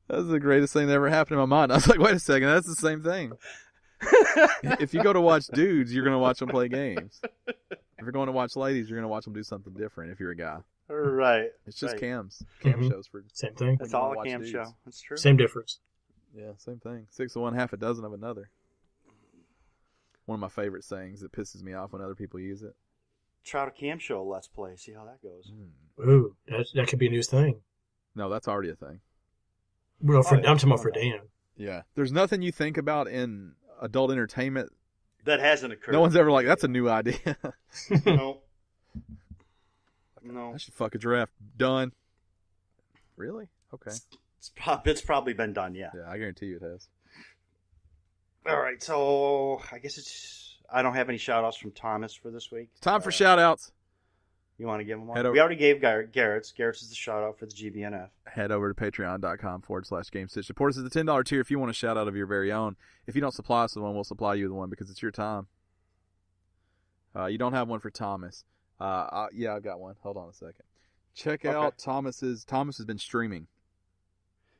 That was the greatest thing that ever happened in my mind. I was like, wait a second, that's the same thing. If you go to watch dudes, you're going to watch them play games. If you're going to watch ladies, you're going to watch them do something different if you're a guy. Right. It's just right. cam Mm-hmm. shows for same thing. It's all a cam show. That's true. Same difference. Yeah, same thing. 6 of one, half a dozen of another. One of my favorite sayings that pisses me off when other people use it. Try out a cam show let's play. See how that goes. Ooh, that could be a new thing. No, that's already a thing. Well, I'm talking about for Dan. Yeah. There's nothing you think about in adult entertainment that hasn't occurred. No one's ever like, that's a new idea. No. I should fuck a giraffe. Done. Really? Okay. It's probably been done, yeah. Yeah, I guarantee you it has. All right, so I guess I don't have any shout-outs from Thomas for this week. It's time for shout-outs. You want to give him one? We already gave Garrett's. Garrett's is the shout-out for the GBNF. Head over to patreon.com/Gamestitch. Support us at the $10 tier if you want a shout-out of your very own. If you don't supply us with one, we'll supply you with one because it's your time. You don't have one for Thomas. Yeah, I've got one. Hold on a second. Check out Thomas's. Thomas has been streaming.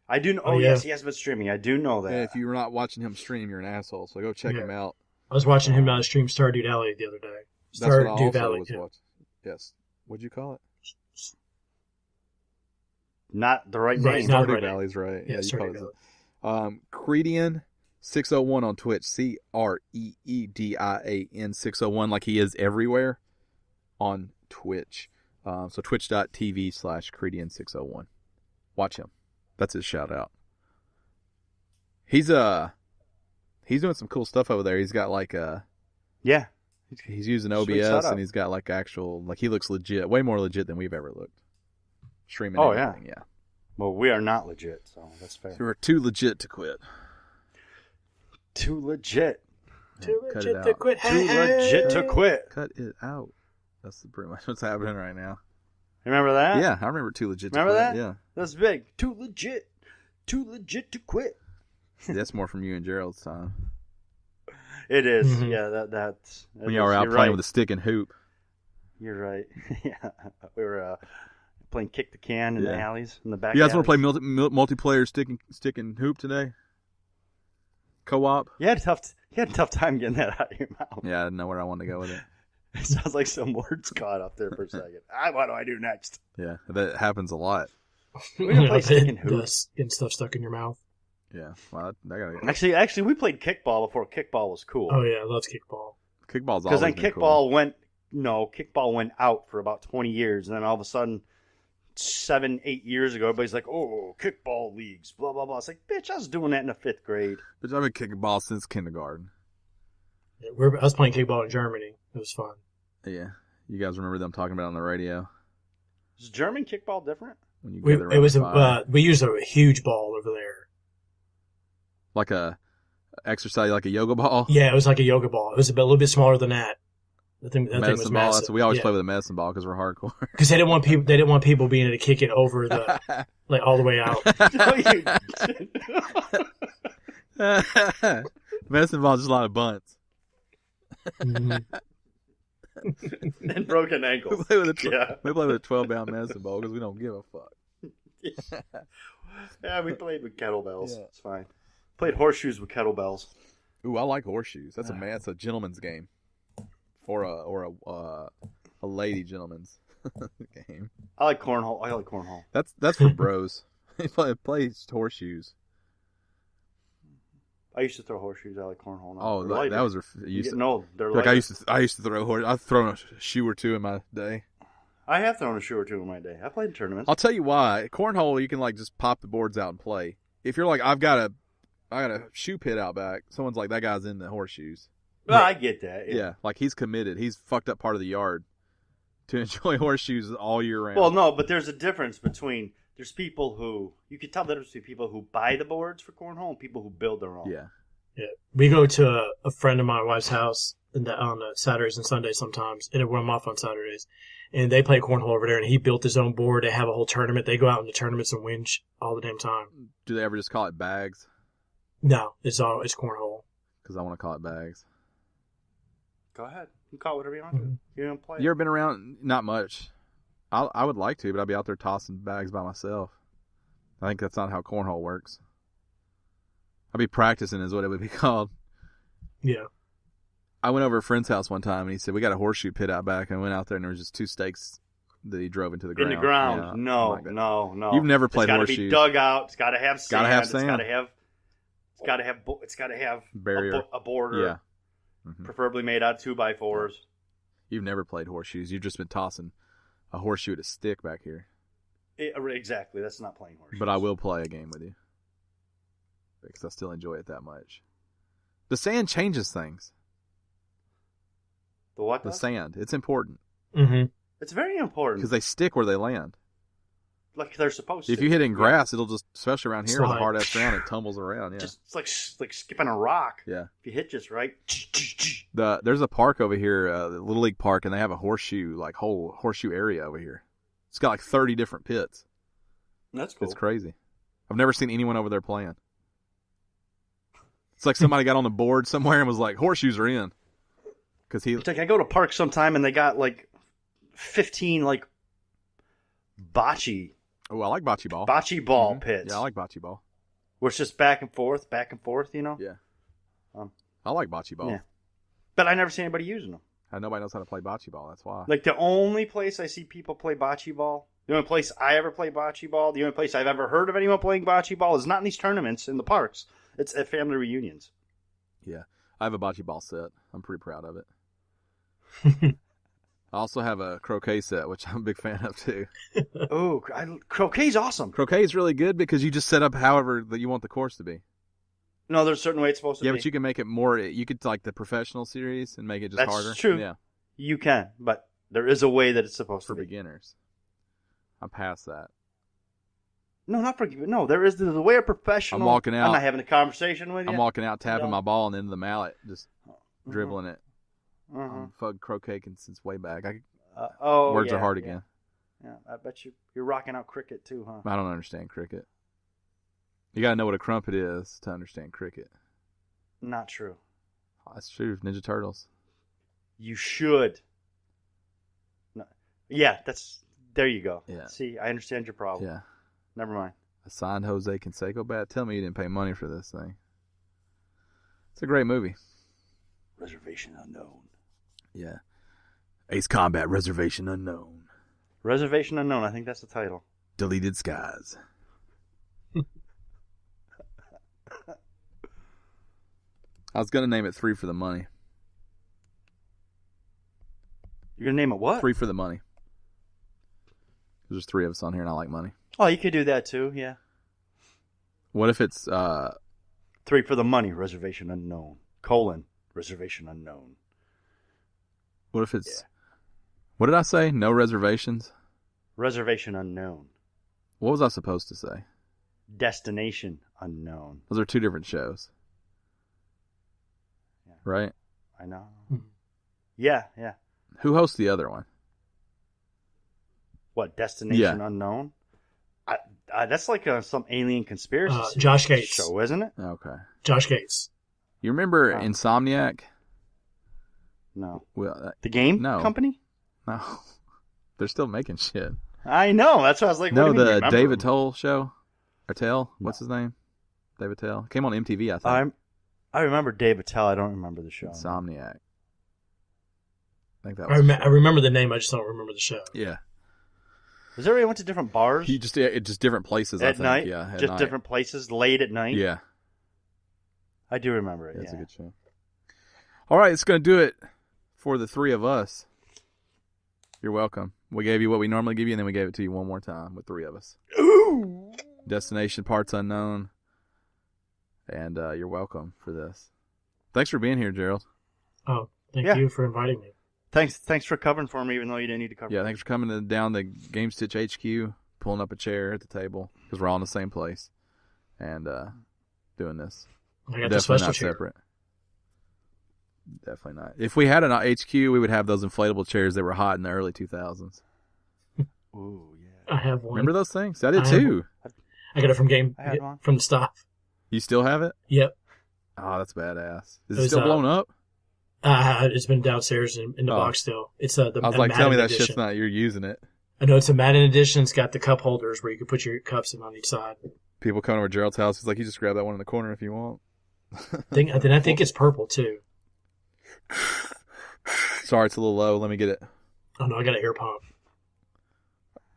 I do know. Oh, yes, he has been streaming. I do know that. And if you're not watching him stream, you're an asshole. So go check him out. I was watching him stream Stardew Valley the other day. Stardew Valley. Watching. Yes. What'd you call it? Not the right name. Stardew Valley's right. Yeah, you called it. Credian601 on Twitch. CREEDIAN 601, like he is everywhere on Twitch. So twitch.tv/Credian601. Watch him. That's his shout out. He's doing some cool stuff over there. He's got like he's using OBS and he's got like actual, like he looks legit, way more legit than we've ever looked. Streaming. Oh yeah. Well, we are not legit, so that's fair. So we're too legit to quit. Too legit. Too legit to quit. Too legit to quit. Cut it out. That's pretty much what's happening right now. Remember that? Yeah, I remember Too Legit to Quit. Remember that? Yeah. That's big. Too legit to quit. That's more from you and Gerald's time. It is. Mm-hmm. Yeah, that's when y'all were out playing with a stick and hoop. You're right. Yeah. We were playing kick the can in the alleys, in the back. You guys want to play multiplayer stick and hoop today? Co-op? You had a tough time getting that out of your mouth. Yeah, I didn't know where I wanted to go with it. It sounds like some words caught up there for a second. What do I do next? Yeah, that happens a lot. We can play stick and hoop. Getting stuff stuck in your mouth. Yeah. Well, Actually, we played kickball before kickball was cool. Oh yeah, I love kickball. Kickball's because then kickball went out for about 20 years, and then all of a sudden, 7-8 years ago, everybody's like, "Oh, kickball leagues, blah blah blah." It's like, bitch, I was doing that in the 5th grade. Bitch, I've been kicking ball since kindergarten. Yeah, I was playing kickball in Germany. It was fun. Yeah, you guys remember them talking about it on the radio? Is German kickball different? When you we used a huge ball over there, like a exercise, like a yoga ball. Yeah, it was like a yoga ball. It was a little bit smaller than that. That thing was ball. massive. So we always play with a medicine ball because we're hardcore. Because they didn't want people. They didn't want people being able to kick it over the like all the way out. Medicine ball is just a lot of bunts. Mm-hmm. And broken ankles. We play with a 12-pound medicine ball because we don't give a fuck. Yeah, we played with kettlebells. Yeah. It's fine. Played horseshoes with kettlebells. Ooh, I like horseshoes. That's a gentleman's game, or a lady gentleman's game. I like cornhole. That's for bros. Play horseshoes. I used to throw horseshoes. I like cornhole now. Oh, that was getting old. They're like I used to throw horseshoes. I've thrown a shoe or two in my day. I have thrown a shoe or two in my day. I played in tournaments. I'll tell you why. Cornhole, you can like just pop the boards out and play. If you're like, I got a shoe pit out back. Someone's like, that guy's in the horseshoes. Well, I get that. Yeah, like he's committed. He's fucked up part of the yard to enjoy horseshoes all year round. Well, no, but there's a difference between. There's people who you can tell the difference between people who buy the boards for cornhole and people who build their own. Yeah. Yeah, we go to a friend of my wife's house on Saturdays and Sundays sometimes, and I'm off on Saturdays. And they play cornhole over there, and he built his own board. They have a whole tournament. They go out in the tournaments and win all the damn time. Do they ever just call it bags? No, it's cornhole. Because I want to call it bags. Go ahead. You can call it whatever you want to. You don't play. You ever been around? Not much. I would like to, but I'd be out there tossing bags by myself. I think that's not how cornhole works. I'd be practicing is what it would be called. Yeah. I went over to a friend's house one time, and he said, we got a horseshoe pit out back, and I went out there, and there was just 2 stakes that he drove into the ground. In the ground. Yeah, No. You've never played horseshoes. It's got to be dug out. It's got to have sand. Gotta have sand. It's got to have barrier. A border. Yeah. Mm-hmm. Preferably made out of 2x4s. You've never played horseshoes. You've just been tossing a horseshoe at a stick back here. Exactly. That's not playing horseshoes. But I will play a game with you. Because I still enjoy it that much. The sand changes things. The what? The sand. It's important. Mm-hmm. It's very important. Because they stick where they land. Like they're supposed to. If you hit in grass, it'll just, especially around here, Slide. with a hard-ass ground, it tumbles around. Yeah. It's like skipping a rock. Yeah. If you hit just right. There's a park over here, the Little League Park, and they have a whole horseshoe area over here. It's got like 30 different pits. That's cool. It's crazy. I've never seen anyone over there playing. It's like somebody got on the board somewhere and was like, horseshoes are in. It's like I go to park sometime and they got like 15 like bocce. Oh, I like bocce ball. Bocce ball pits. Yeah, I like bocce ball. Where it's just back and forth, you know? Yeah. I like bocce ball. Yeah. But I never see anybody using them. Nobody knows how to play bocce ball. That's why. Like the only place I see people play bocce ball, the only place I ever play bocce ball, the only place I've ever heard of anyone playing bocce ball is not in these tournaments in the parks. It's at family reunions. Yeah. I have a bocce ball set. I'm pretty proud of it. I also have a croquet set, which I'm a big fan of too. Oh, croquet's awesome. Croquet is really good because you just set up however that you want the course to be. No, there's a certain way it's supposed to be. Yeah, but you can make it more. You could like the professional series and make it just That's harder. That's true. Yeah, you can, but there is a way that it's supposed for to be. beginners. I'm past that. No, not for no. There's a way a professional. I'm walking out. I'm not having a conversation with you. I'm walking out, tapping my ball and into the mallet, just dribbling it. I'm fug croquet since way back. Words are hard again. Yeah, I bet you're rocking out cricket too, huh? I don't understand cricket. You got to know what a crumpet is to understand cricket. Not true. That's true. Ninja Turtles. You should. No. Yeah, there you go. Yeah. See, I understand your problem. Yeah. Never mind. A signed Jose Canseco bat. Tell me you didn't pay money for this thing. It's a great movie. Reservation Unknown. Yeah. Ace Combat Reservation Unknown. Reservation Unknown. I think that's the title. Deleted Skies. I was going to name it 3 for the Money. You're going to name it what? 3 for the Money. There's 3 of us on here and I like money. Oh, you could do that too, yeah. What if it's 3 for the Money, Reservation Unknown, : Reservation Unknown. What if it's what did I say? No reservations? Reservation Unknown. What was I supposed to say? Destination Unknown. Those are 2 different shows. Yeah. Right? I know. Yeah. Who hosts the other one? What, Destination Unknown? That's like some alien conspiracy Josh Gates show, isn't it? Okay. Josh Gates. You remember Insomniac? No. Well, the game company? No. They're still making shit. I know. That's what I was like. No, the David Toll show. Or Tell? What's his name? David Tell. Came on MTV, I think. I remember David Tell. I don't remember the show. Insomniac. I think that was I remember the name. I just don't remember the show. Yeah. Was there went to different bars? Just different places, at I think. Night? Yeah, at just night. Different places late at night? Yeah. I do remember it, It's a good show. All right, it's going to do it for the 3 of us. You're welcome. We gave you what we normally give you, and then we gave it to you one more time with 3 of us. Ooh! Destination, Parts Unknown. And you're welcome for this. Thanks for being here, Gerald. Oh, thank you for inviting me. Thanks for covering for me, even though you didn't need to cover. Yeah, thanks for coming down the Gamestitch HQ, pulling up a chair at the table, because we're all in the same place, and doing this. I got the special chair. Separate. Definitely not. If we had an HQ, we would have those inflatable chairs that were hot in the early 2000s. Ooh, yeah. I have one. Remember those things? I did too. I got it from I had one. from the staff. You still have it? Yep. Oh, that's badass. Is it still blown up? It's been downstairs in the box still. It's the I was like, tell me that edition. shit's not, you're using it. I know it's a Madden edition. It's got the cup holders where you can put your cups in on each side. People come over to Gerald's house. He's like, you just grab that one in the corner if you want. I think it's purple too. Sorry, it's a little low. Let me get it. Oh no, I got an air pump.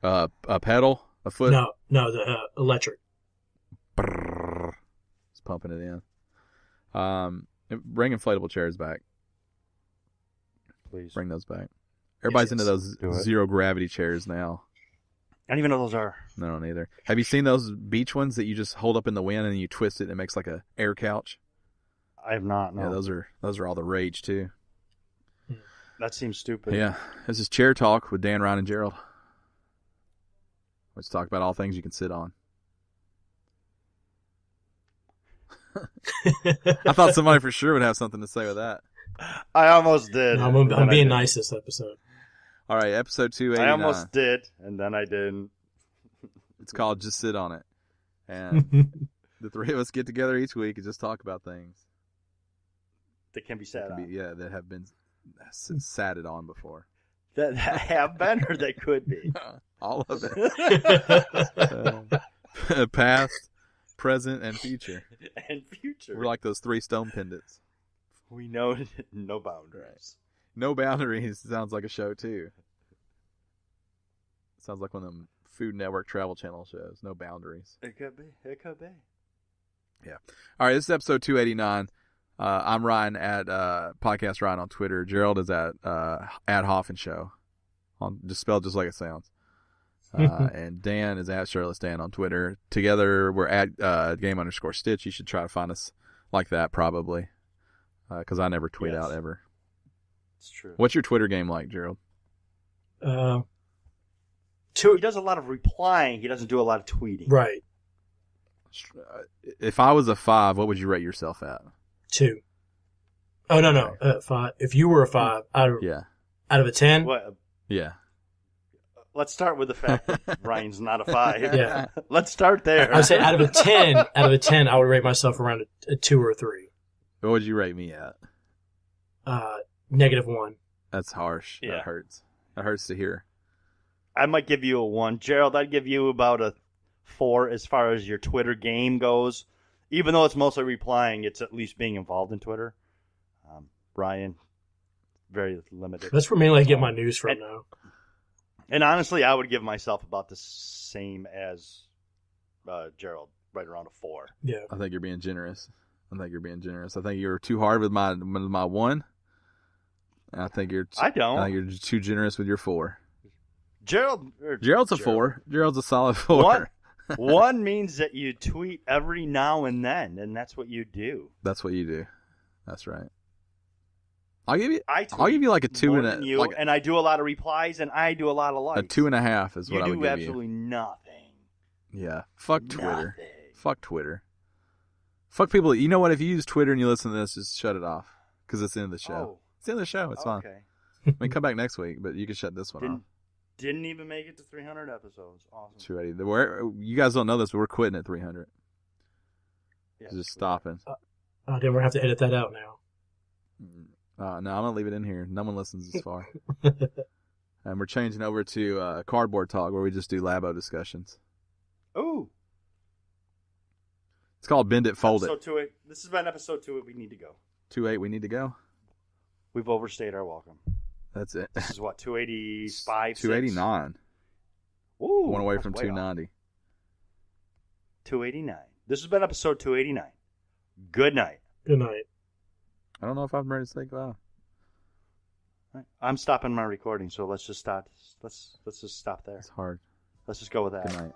A pedal? A foot? No, the electric. Brrr. It's pumping it in. Bring inflatable chairs back. Please. Bring those back. Everybody's into those zero gravity chairs now. I don't even know those are. No, I don't either. Have you seen those beach ones that you just hold up in the wind and you twist it and it makes like a air couch? I have not. No. Yeah, those are all the rage too. That seems stupid. Yeah, this is Chair Talk with Dan, Ryan, and Gerald. Let's talk about all things you can sit on. I thought somebody for sure would have something to say with that. I almost did. No, I'm being nice this episode. All right, episode 289. I almost did, and then I didn't. It's called Just Sit On It. And the three of us get together each week and just talk about things. That can be sat on. Yeah, that have been satted on before. That have been or that could be? All of it. Past, present, and future. And future. We're like those 3 stone pendants. We know no boundaries. No Boundaries sounds like a show, too. Sounds like one of them Food Network Travel Channel shows. No Boundaries. It could be. It could be. Yeah. All right, this is episode 289. I'm Ryan at Podcast Ryan on Twitter. Gerald is at Hoffen Show, just spelled just like it sounds. And Dan is at Shirtless Dan on Twitter. Together, we're at Game_Stitch. You should try to find us like that, probably, because I never tweet out ever. It's true. What's your Twitter game like, Gerald? He does a lot of replying. He doesn't do a lot of tweeting. Right. If I was a 5, what would you rate yourself at? 2. Oh no, 5. If you were a 5, out of a 10. What? Yeah. Let's start with the fact that Ryan's not a 5. Yeah. Let's start there. I would say out of a 10, I would rate myself around a 2 or a 3. What would you rate me at? -1. That's harsh. Yeah. That hurts. That hurts to hear. I might give you a 1. Gerald, I'd give you about a 4 as far as your Twitter game goes. Even though it's mostly replying, it's at least being involved in Twitter. Ryan, very limited. That's where mainly I get my news from now. And honestly, I would give myself about the same as Gerald, right around a 4. Yeah. I think you're being generous. I think you're too hard with my 1. And I think you're too generous with your 4. Gerald's a 4. Gerald's a solid 4. 1 means that you tweet every now and then, and that's what you do. That's what you do. That's right. I'll give you like a 2 and a you, and I do a lot of replies, and I do a lot of likes. A 2.5 is what I would give you. You do absolutely nothing. Yeah. Fuck Twitter. Fuck Twitter. Fuck people. You know what? If you use Twitter and you listen to this, just shut it off because it's the end of the show. Oh. It's the end of the show. It's fine. Okay. I mean, come back next week, but you can shut this one off. Didn't even make it to 300 episodes. Awesome. 280. You guys don't know this, but we're quitting at 300. Yes, just stopping. Then we're going to have to edit that out now. No, I'm going to leave it in here. No one listens this far. And we're changing over to Cardboard Talk, where we just do Labo discussions. Ooh. It's called Bend It, Fold It. This has been episode 2. We need to go. 2.8, we need to go. We've overstayed our welcome. That's it. This is what, 285? 289. Ooh. One away from 290. 289. This has been episode 289. Good night. Good night. I don't know if I'm ready to say goodbye. I'm stopping my recording, so let's just stop. Let's just stop there. It's hard. Let's just go with that. Good night.